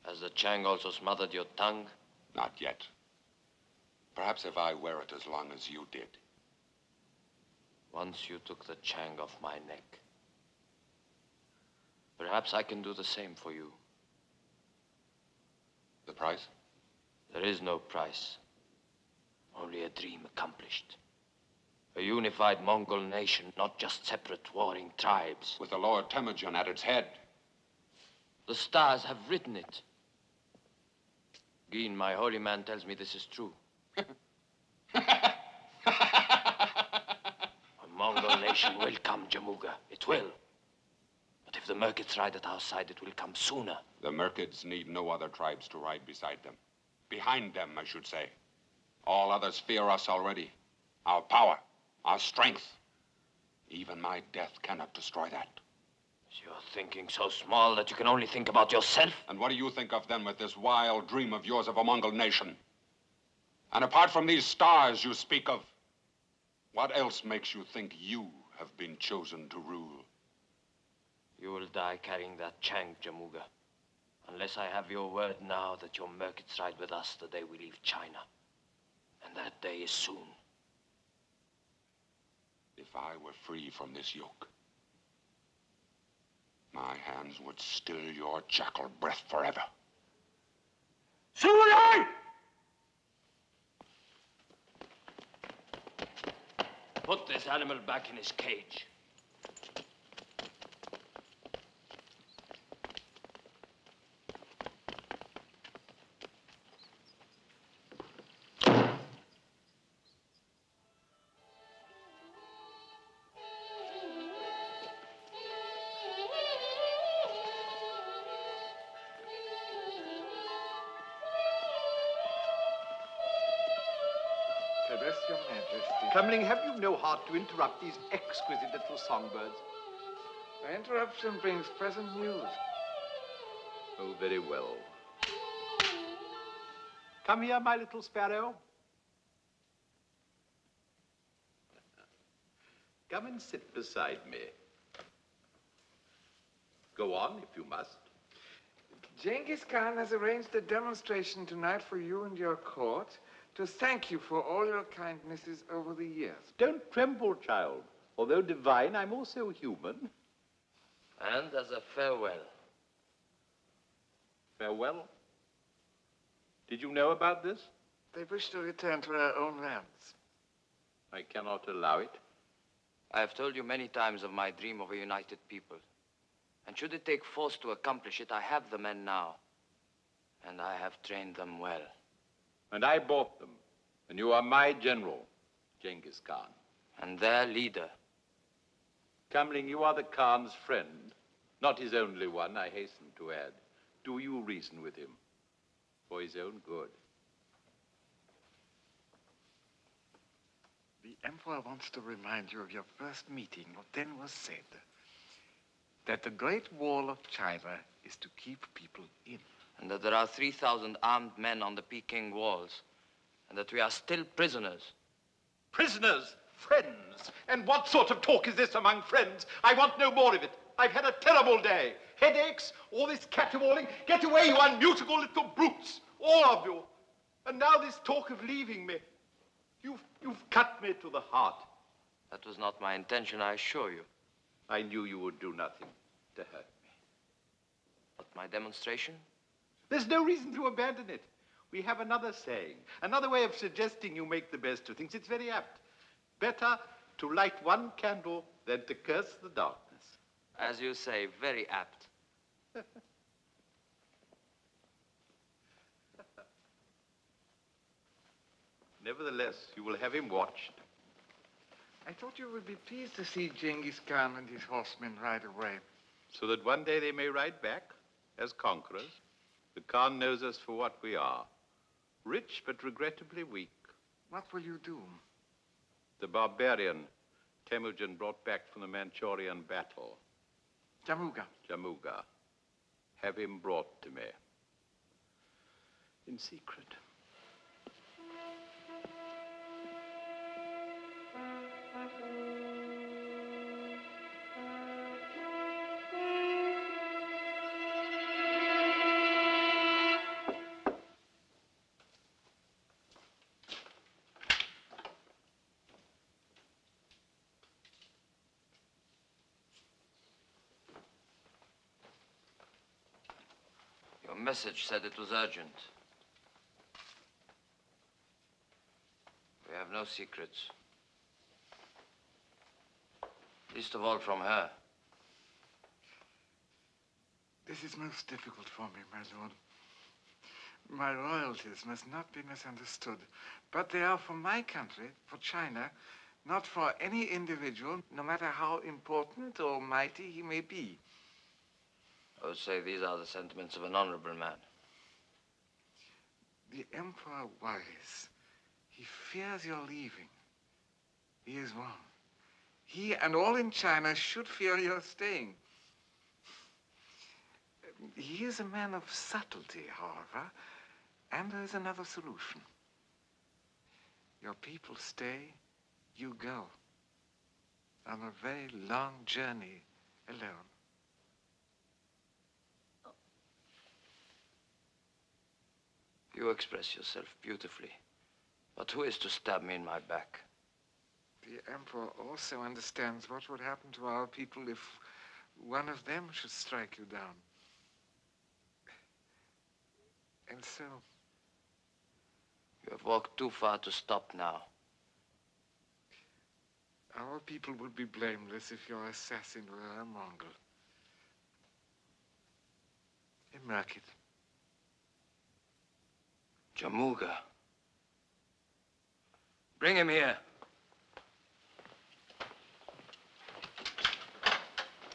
Has the Chang also smothered your tongue? Not yet. Perhaps if I wear it as long as you did. Once you took the Chang off my neck. Perhaps I can do the same for you. The price? There is no price. Only a dream accomplished. A unified Mongol nation, not just separate warring tribes. With the Lord Temujin at its head. The stars have written it. Geen, my holy man, tells me this is true. A Mongol nation will come, Jamuga. It will. But if the Merkits ride at our side, it will come sooner. The Merkids need no other tribes to ride beside them. Behind them, I should say. All others fear us already. Our power, our strength, Even my death cannot destroy that. You're thinking so small that you can only think about yourself? And what do you think of then with this wild dream of yours of a Mongol nation? And apart from these stars you speak of, what else makes you think you have been chosen to rule? You will die carrying that Chang, Jamuga. Unless I have your word now that your Merkits ride with us the day we leave China. And that day is soon. If I were free from this yoke, my hands would still your jackal breath forever. So would I! Put this animal back in his cage. Bless your Majesty. Comling, have you no heart to interrupt these exquisite little songbirds? The interruption brings present news. Oh, very well. Come here, my little sparrow. Come and sit beside me. Go on, if you must. Genghis Khan has arranged a demonstration tonight for you and your court to thank you for all your kindnesses over the years. Don't tremble, child. Although divine, I'm also human. And as a farewell. Farewell? Did you know about this? They wish to return to their own lands. I cannot allow it. I have told you many times of my dream of a united people. And should it take force to accomplish it, I have the men now. And I have trained them well. And I bought them. And you are my general, Genghis Khan. And their leader. Comling, you are the Khan's friend. Not his only one, I hasten to add. Do you reason with him for his own good? The Emperor wants to remind you of your first meeting, what then was said. That the Great Wall of China is to keep people in. And that there are 3,000 armed men on the Peking walls. And that we are still prisoners. Prisoners? Friends? And what sort of talk is this among friends? I want no more of it. I've had a terrible day. Headaches, all this caterwauling. Get away, you unmutable little brutes. All of you. And now this talk of leaving me. You've cut me to the heart. That was not my intention, I assure you. I knew you would do nothing to hurt me. But my demonstration? There's no reason to abandon it. We have another saying, another way of suggesting you make the best of things. It's very apt. Better to light one candle than to curse the darkness. As you say, very apt. Nevertheless, you will have him watched. I thought you would be pleased to see Genghis Khan and his horsemen ride away. So that one day they may ride back as conquerors. The Khan knows us for what we are. Rich, but regrettably weak. What will you do? The barbarian Temujin brought back from the Manchurian battle. Jamuga. Jamuga. Have him brought to me. In secret. Your message said it was urgent. We have no secrets. Least of all from her. This is most difficult for me, my lord. My royalties must not be misunderstood, but they are for my country, for China, not for any individual, no matter how important or mighty he may be. I would say these are the sentiments of an honorable man. The Emperor worries. He fears your leaving. He is wrong. He and all in China should fear your staying. He is a man of subtlety, however, and there is another solution. Your people stay, you go. On a very long journey alone. You express yourself beautifully. But who is to stab me in my back? The Emperor also understands what would happen to our people if one of them should strike you down. And so... You have walked too far to stop now. Our people would be blameless if your assassin were a Mongol. A Merkit. Jamuga. Bring him here.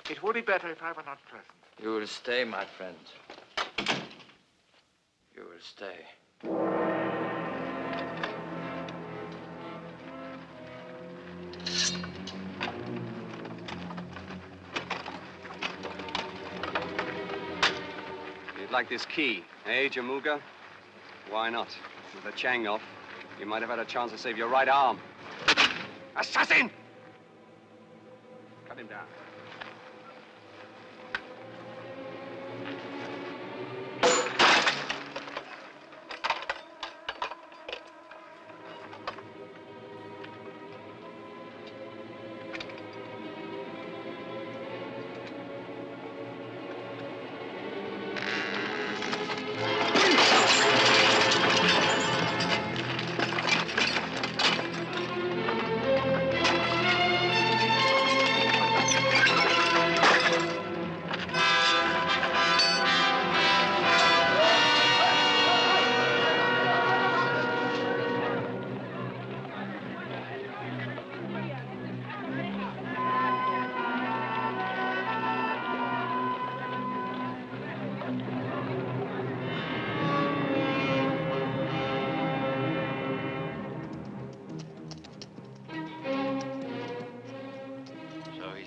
It would be better if I were not present. You will stay, my friend. You will stay. You'd like this key, eh, Jamuga? Why not? With the Chang off, you might have had a chance to save your right arm. Assassin! Cut him down.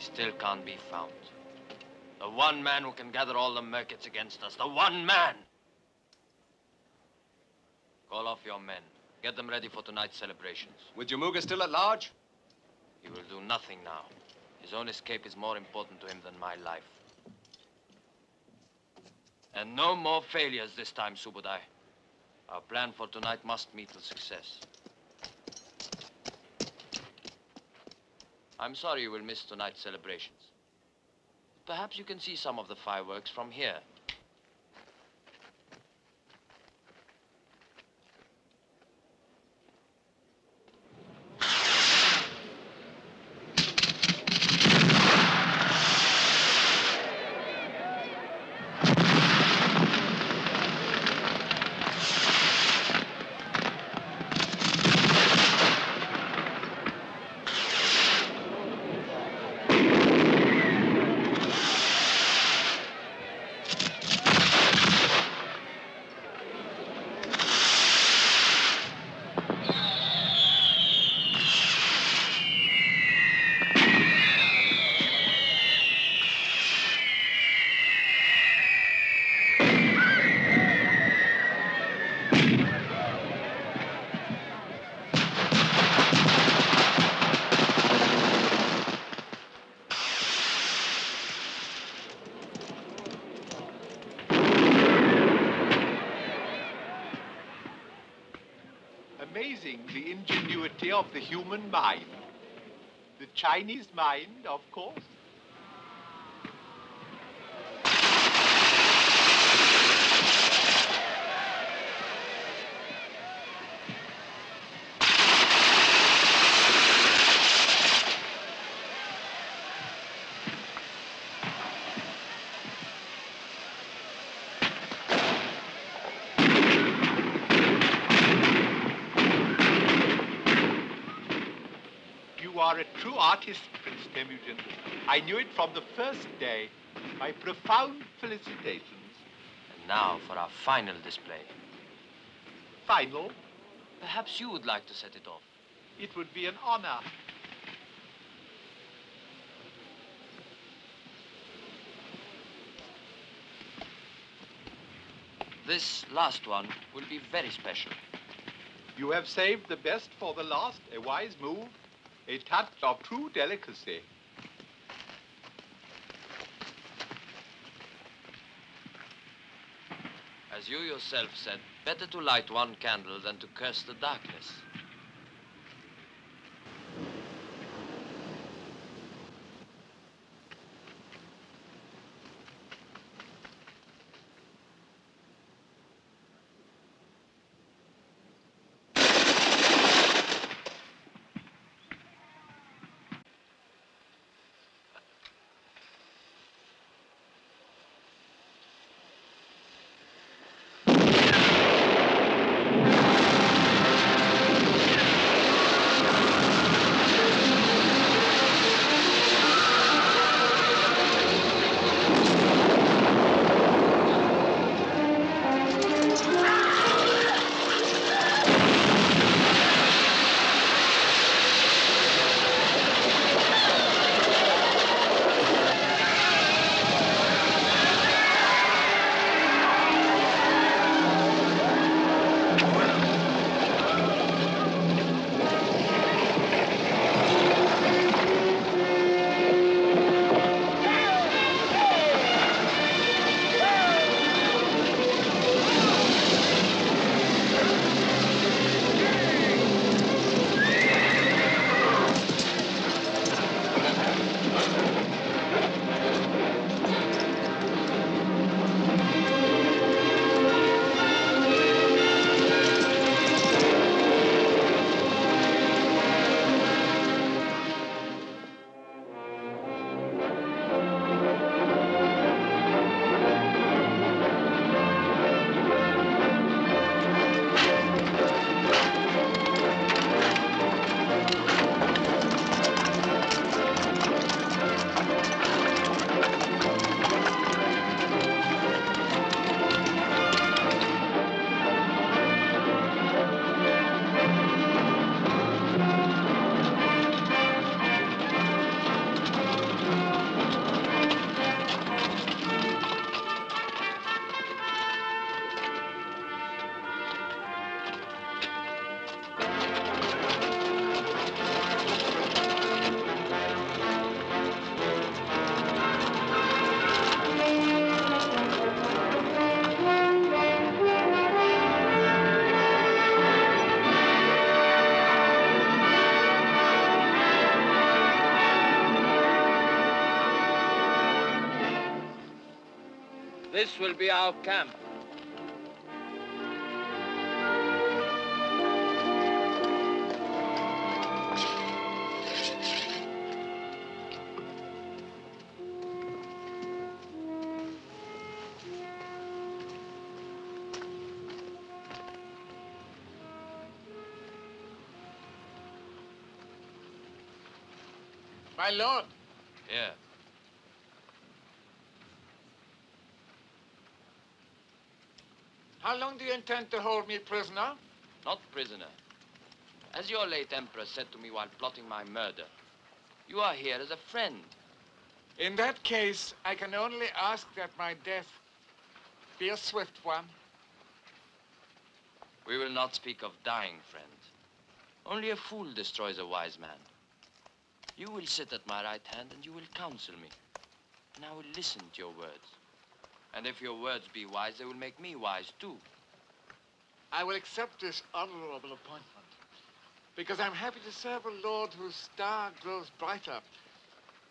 Still can't be found. The one man who can gather all the Merkits against us. The one man! Call off your men. Get them ready for tonight's celebrations. With Jamuga still at large? He will do nothing now. His own escape is more important to him than my life. And no more failures this time, Subudai. Our plan for tonight must meet with success. I'm sorry you will miss tonight's celebrations. Perhaps you can see some of the fireworks from here. Amazing, the ingenuity of the human mind. The Chinese mind, of course. You are a true artist, Prince Temujin. I knew it from the first day. My profound felicitations. And now for our final display. Final? Perhaps you would like to set it off. It would be an honor. This last one will be very special. You have saved the best for the last, a wise move, a touch of true delicacy. As you yourself said, better to light one candle than to curse the darkness. This will be our camp. My lord. Here. How long do you intend to hold me prisoner? Not prisoner. As your late emperor said to me while plotting my murder, you are here as a friend. In that case, I can only ask that my death be a swift one. We will not speak of dying, friend. Only a fool destroys a wise man. You will sit at my right hand and you will counsel me. And I will listen to your words. And if your words be wise, they will make me wise too. I will accept this honorable appointment because I'm happy to serve a lord whose star grows brighter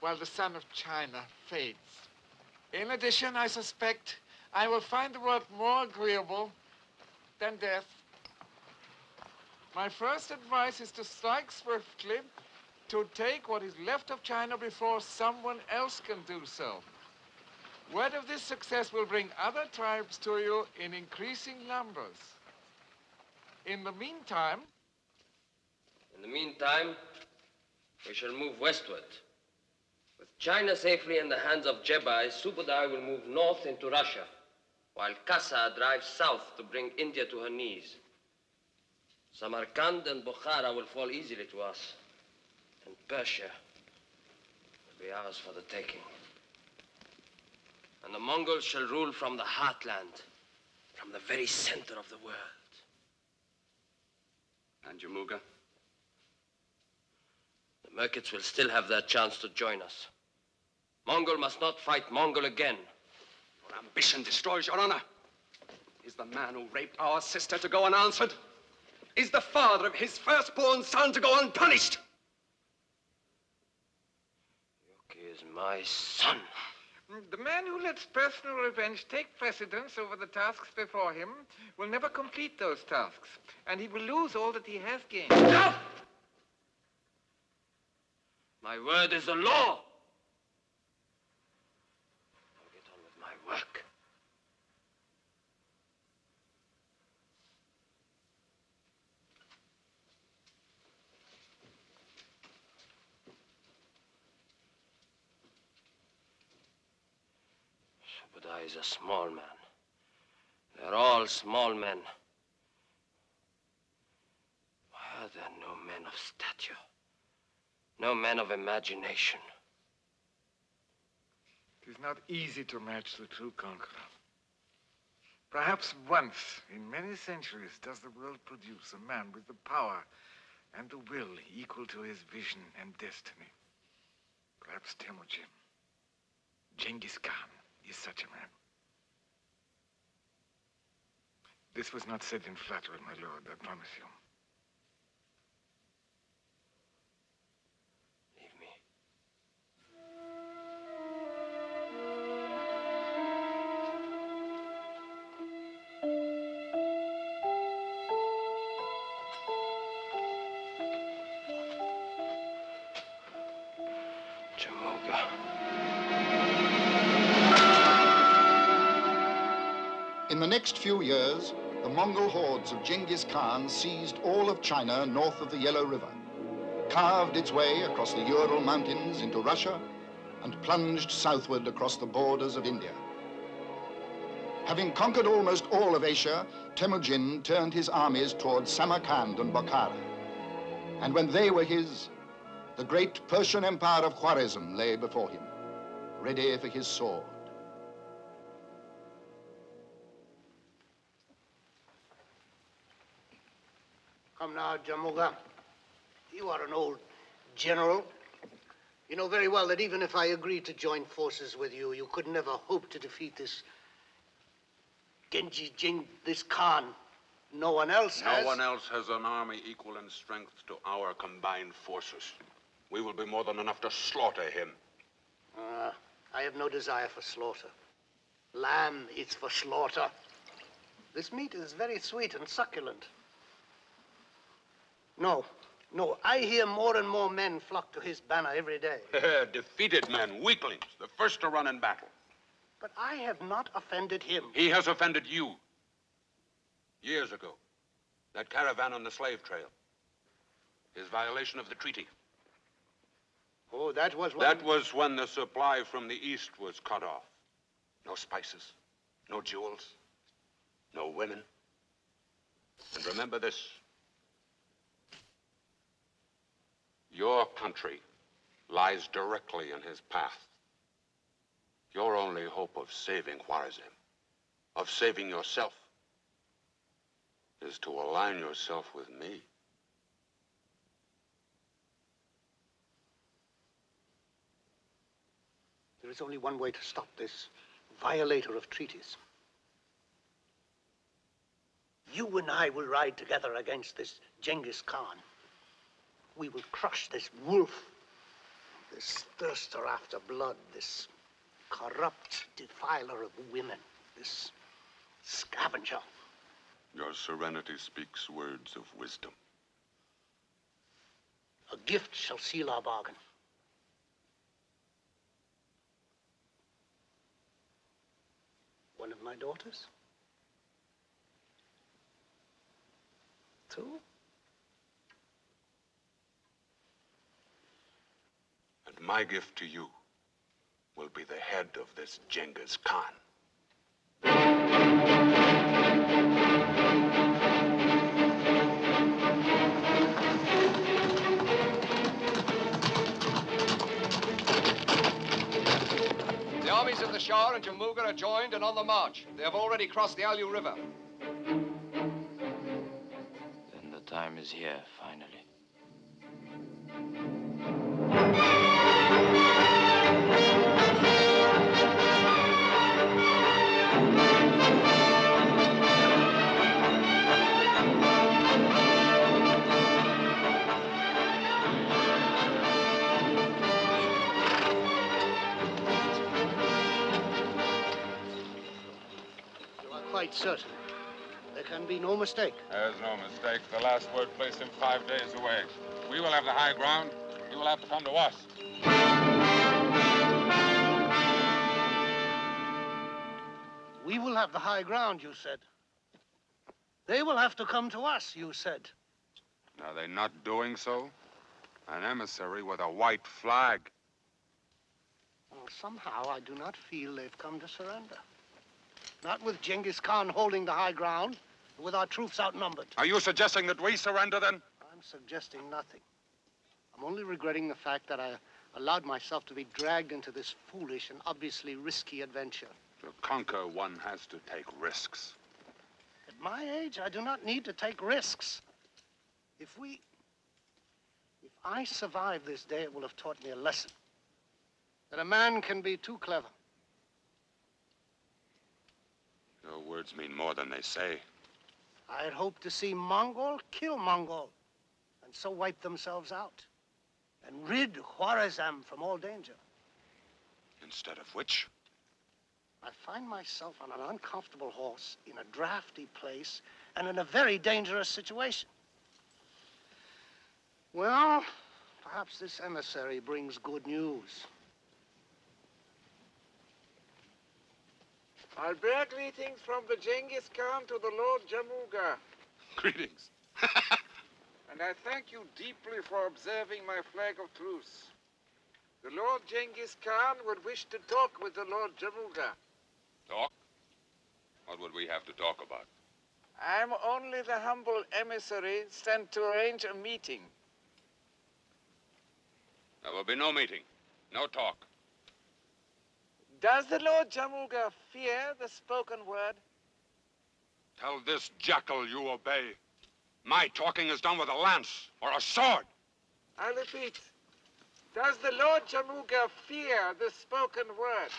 while the sun of China fades. In addition, I suspect I will find the work more agreeable than death. My first advice is to strike swiftly, to take what is left of China before someone else can do so. Word of this success will bring other tribes to you in increasing numbers. In the meantime, we shall move westward. With China safely in the hands of Jebai, Subudai will move north into Russia, while Kasa drives south to bring India to her knees. Samarkand and Bukhara will fall easily to us, and Persia will be ours for the taking. And the Mongols shall rule from the heartland, from from the very center of the world. And Jamuga? The Merkits will still have their chance to join us. Mongol must not fight Mongol again. Your ambition destroys your honor. Is the man who raped our sister to go unanswered? Is the father of his firstborn son to go unpunished? Yoki is my son. The man who lets personal revenge take precedence over the tasks before him will never complete those tasks, and he will lose all that he has gained. Enough! My word is the law. I'll get on with my work. Subudai is a small man. They're all small men. Why are there no men of stature? No men of imagination? It is not easy to match the true conqueror. Perhaps once in many centuries does the world produce a man with the power and the will equal to his vision and destiny. Perhaps Temujin, Genghis Khan, is such a man. This was not said in flattery, my lord, I promise you. In the next few years, the Mongol hordes of Genghis Khan seized all of China north of the Yellow River, carved its way across the Ural Mountains into Russia, and plunged southward across the borders of India. Having conquered almost all of Asia, Temujin turned his armies towards Samarkand and Bokhara. And when they were his, the great Persian Empire of Khwarezm lay before him, ready for his sword. Come now, Jamuga. You are an old general. You know very well that even if I agreed to join forces with you, you could never hope to defeat this this Khan. No one else has. No one else has an army equal in strength to our combined forces. We will be more than enough to slaughter him. I have no desire for slaughter. Lamb is for slaughter. This meat is very sweet and succulent. No, I hear more and more men flock to his banner every day. Defeated men, weaklings, the first to run in battle. But I have not offended him. He has offended you. Years ago, that caravan on the slave trail. His violation of the treaty. Oh, that was when... That was when the supply from the east was cut off. No spices, no jewels, no women. And remember this. Your country lies directly in his path. Your only hope of saving Khwarezm, of saving yourself, is to align yourself with me. There is only one way to stop this violator of treaties. You and I will ride together against this Genghis Khan. We will crush this wolf, this thirster after blood, this corrupt defiler of women, this scavenger. Your serenity speaks words of wisdom. A gift shall seal our bargain. One of my daughters? 2? And my gift to you will be the head of this Genghis Khan. The armies armies of the Shah and Jammuga are joined and on the march. They have already crossed the Alu River. Then the time is here, finally. You are quite certain. There can be no mistake. There's no mistake. The last word placed him 5 days away. We will have the high ground. He will have to come to us. We will have the high ground, you said. They will have to come to us, you said. Are they not doing so? An emissary with a white flag. Well, somehow I do not feel they've come to surrender. Not with Genghis Khan holding the high ground, but with our troops outnumbered. Are you suggesting that we surrender, then? I'm suggesting nothing. I'm only regretting the fact that I allowed myself to be dragged into this foolish and obviously risky adventure. To conquer, one has to take risks. At my age, I do not need to take risks. If I survive this day, it will have taught me a lesson. That a man can be too clever. Your words mean more than they say. I had hoped to see Mongol kill Mongol, and so wipe themselves out, and rid Khwarazm from all danger. Instead of which? I find myself on an uncomfortable horse in a drafty place and in a very dangerous situation. Well, perhaps this emissary brings good news. I bear greetings from the Genghis Khan to the Lord Jammuga. Greetings. And I thank you deeply for observing my flag of truce. The Lord Genghis Khan would wish to talk with the Lord Jammuga. Talk? What would we have to talk about? I'm only the humble emissary sent to arrange a meeting. There will be no meeting, no talk. Does the Lord Jammuga fear the spoken word? Tell this jackal you obey. My talking is done with a lance or a sword. I repeat, does the Lord Jammuga fear the spoken word?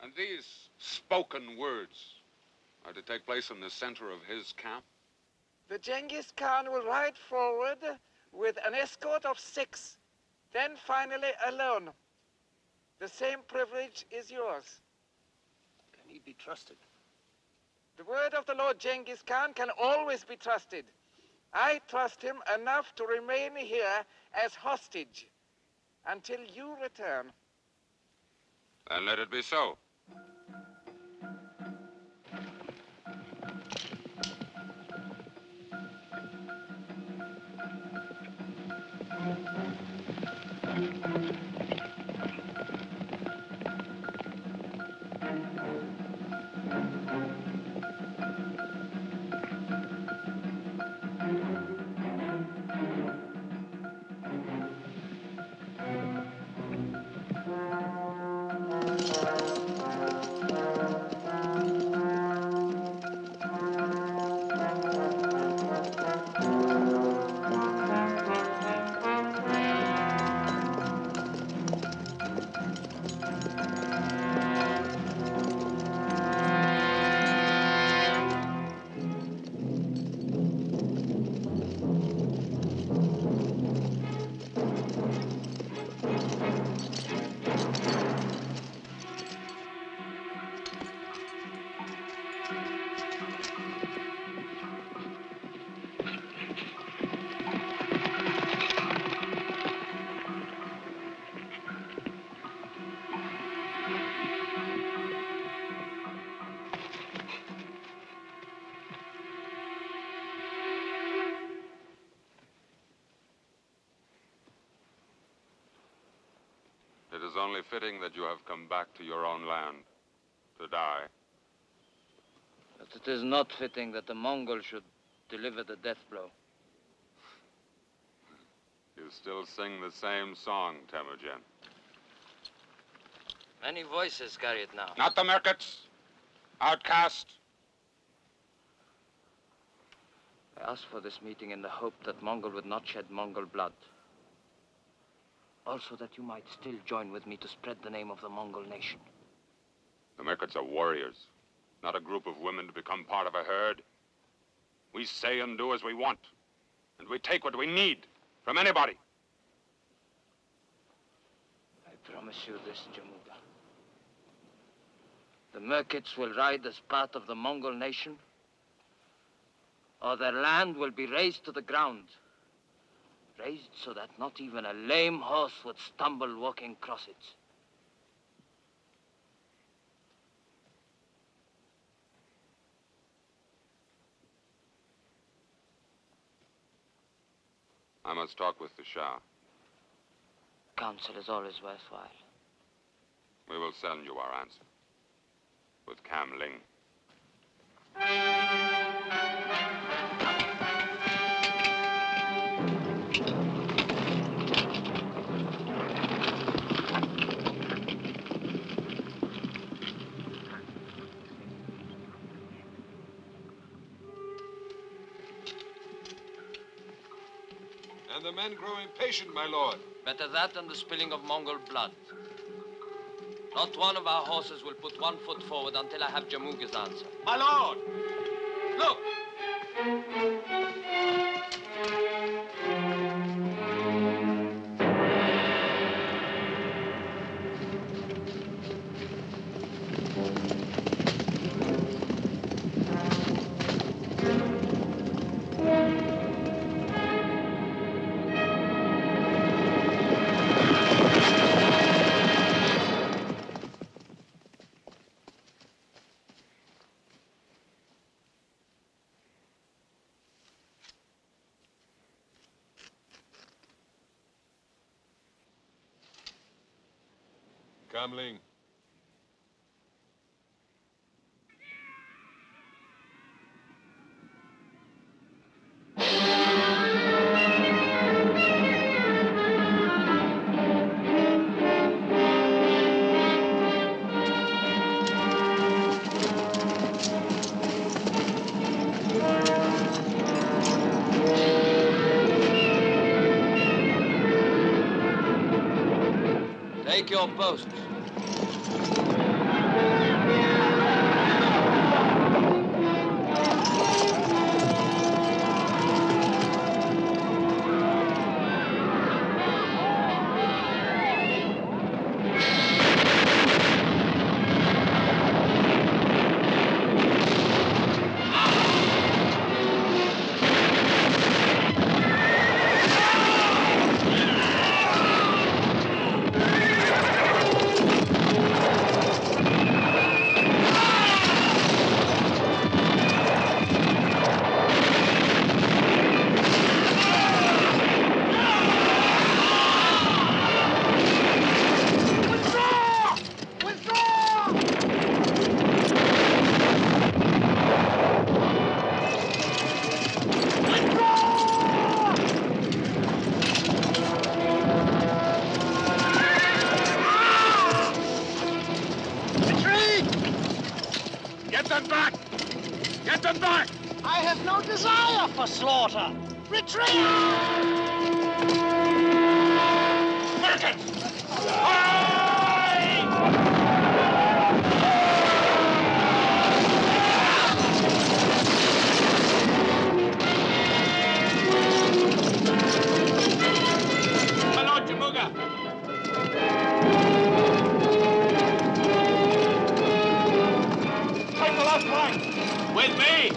And these spoken words are to take place in the center of his camp? The Genghis Khan will ride forward with an escort of 6, then finally alone. The same privilege is yours. Can he be trusted? The word of the Lord Genghis Khan can always be trusted. I trust him enough to remain here as hostage until you return. Then let it be so. It is only fitting that you have come back to your own land, to die. But it is not fitting that the Mongol should deliver the death blow. Is still sing the same song, Temujin. Many voices carry it now. Not the Merkits. Outcast. I asked for this meeting in the hope that Mongol would not shed Mongol blood. Also that you might still join with me to spread the name of the Mongol nation. The Merkits are warriors, not a group of women to become part of a herd. We say and do as we want, and we take what we need from anybody. I promise you this, Jamuga. The Merkits will ride as part of the Mongol nation, or their land will be razed to the ground. Raised so that not even a lame horse would stumble walking across it. I must talk with the Shah. Counsel is always worthwhile. We will send you our answer. With Kam Ling. And the men grow impatient, my lord. Better that than the spilling of Mongol blood. Not one of our horses will put 1 foot forward until I have Jamuga's answer. My lord! Look! Kam Ling. Take your posts. Get them back! I have no desire for slaughter. Retreat! My lord Jamuga! Take the left flank! With me!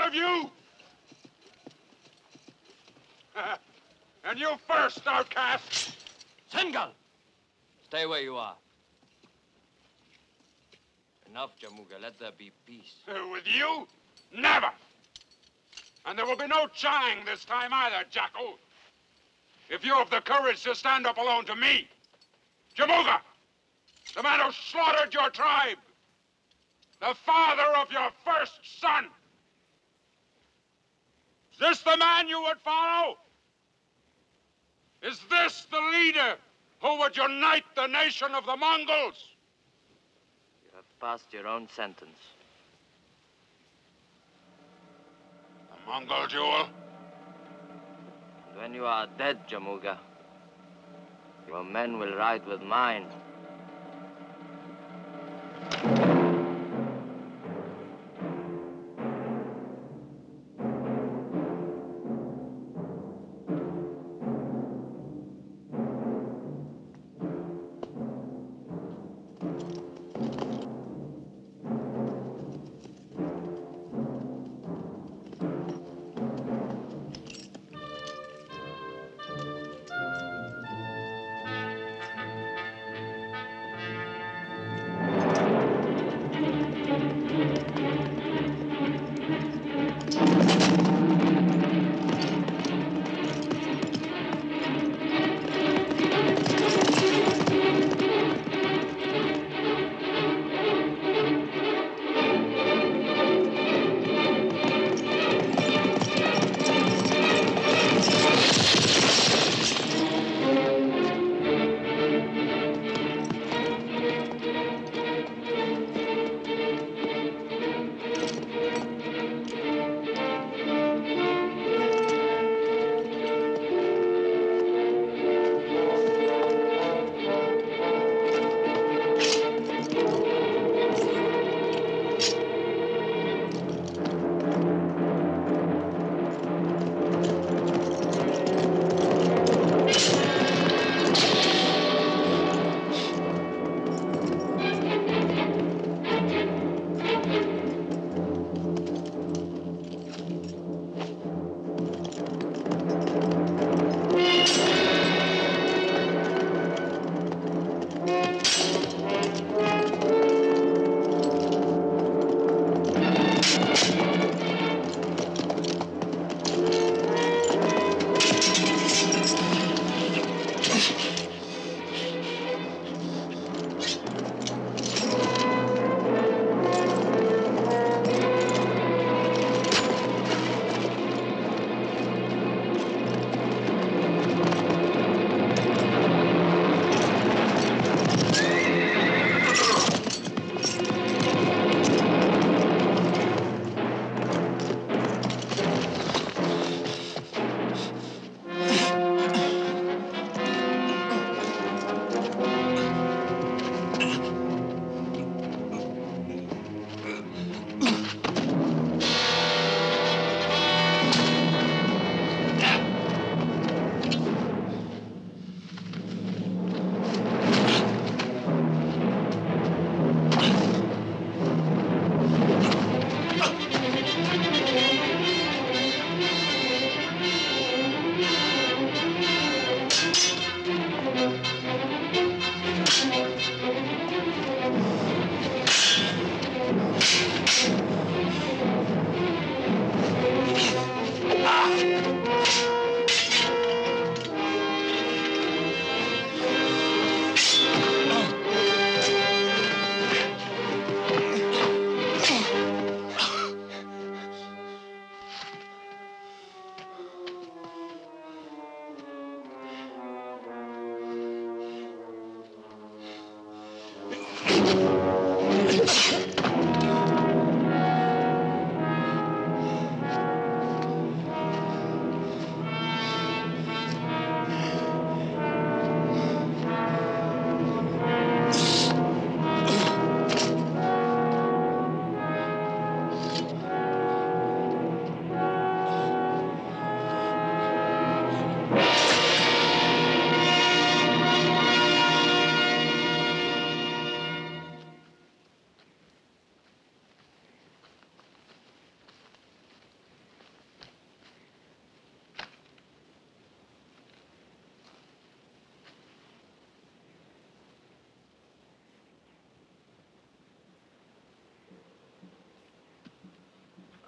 of you! And you first, outcast! Sengal! Stay where you are. Enough, Jamuga. Let there be peace. With you? Never! And there will be no chawing this time either, Jackal. If you have the courage to stand up alone to me, Jamuga, the man who slaughtered your tribe, the father of your first son. Is this the man you would follow? Is this the leader who would unite the nation of the Mongols? You have passed your own sentence. The Mongol jewel? And when you are dead, Jamuga, your men will ride with mine.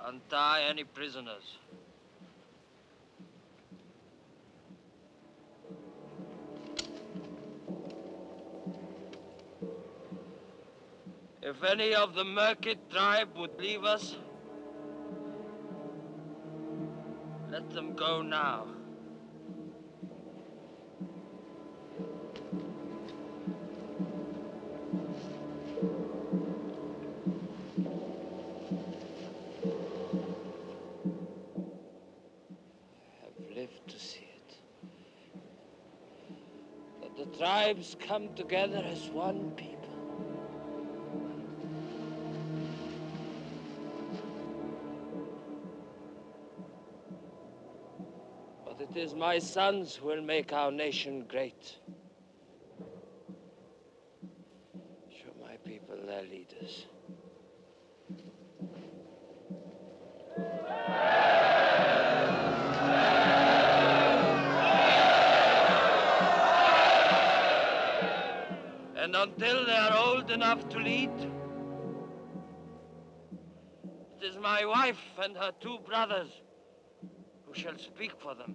Untie any prisoners. If any of the Merkit tribe would leave us, let them go now. I've lived to see it. That the tribes come together as one people. But it is my sons who will make our nation great. Show my people their leaders. And until they are old enough to lead, it is my wife and her 2 brothers who shall speak for them,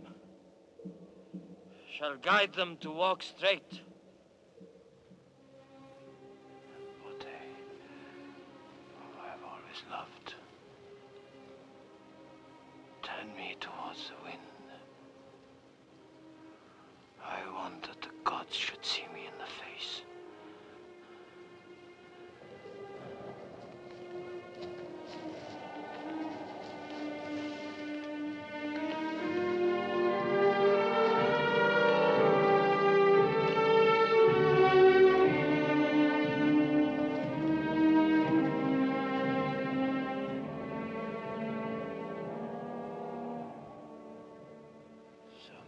shall guide them to walk straight. I've always loved. Turn me towards the wind. I want that the gods should see me in the face.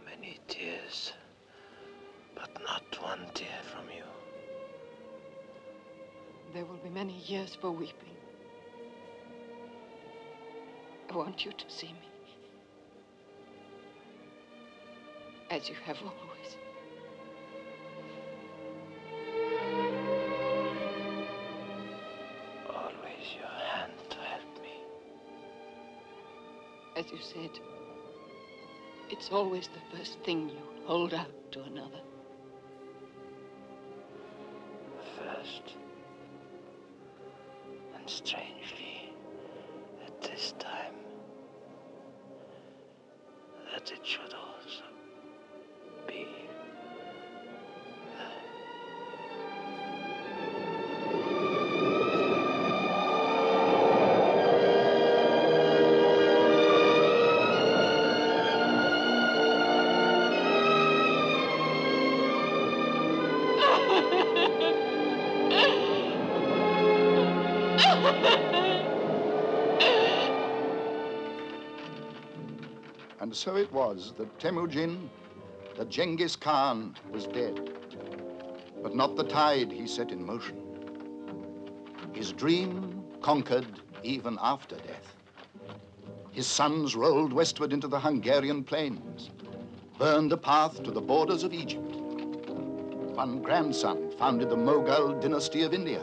Many tears, but not one tear from you. There will be many years for weeping. I want you to see me. As you have always. Always your hand to help me. As you said, it's always the first thing you hold out to another. First. And strangely, at this time, that it should also be. And so it was that Temujin, the Genghis Khan, was dead. But not the tide he set in motion. His dream conquered even after death. His sons rolled westward into the Hungarian plains, burned a path to the borders of Egypt. One grandson founded the Mughal dynasty of India,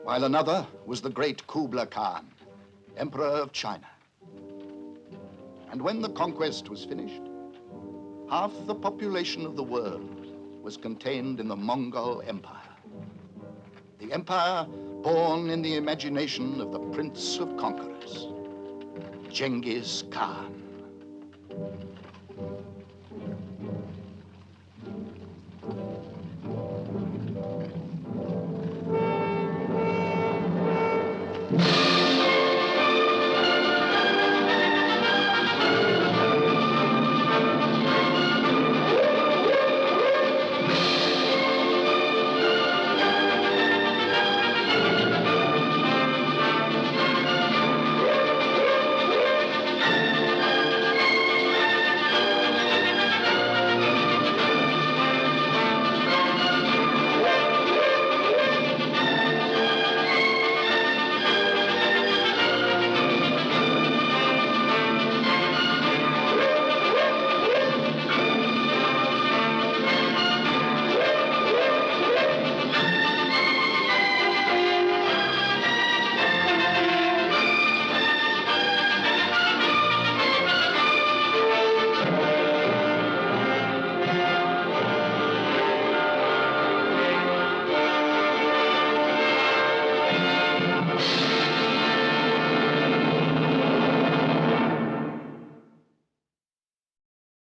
while another was the great Kublai Khan, emperor of China. And when the conquest was finished, half the population of the world was contained in the Mongol Empire. The empire born in the imagination of the Prince of Conquerors, Genghis Khan.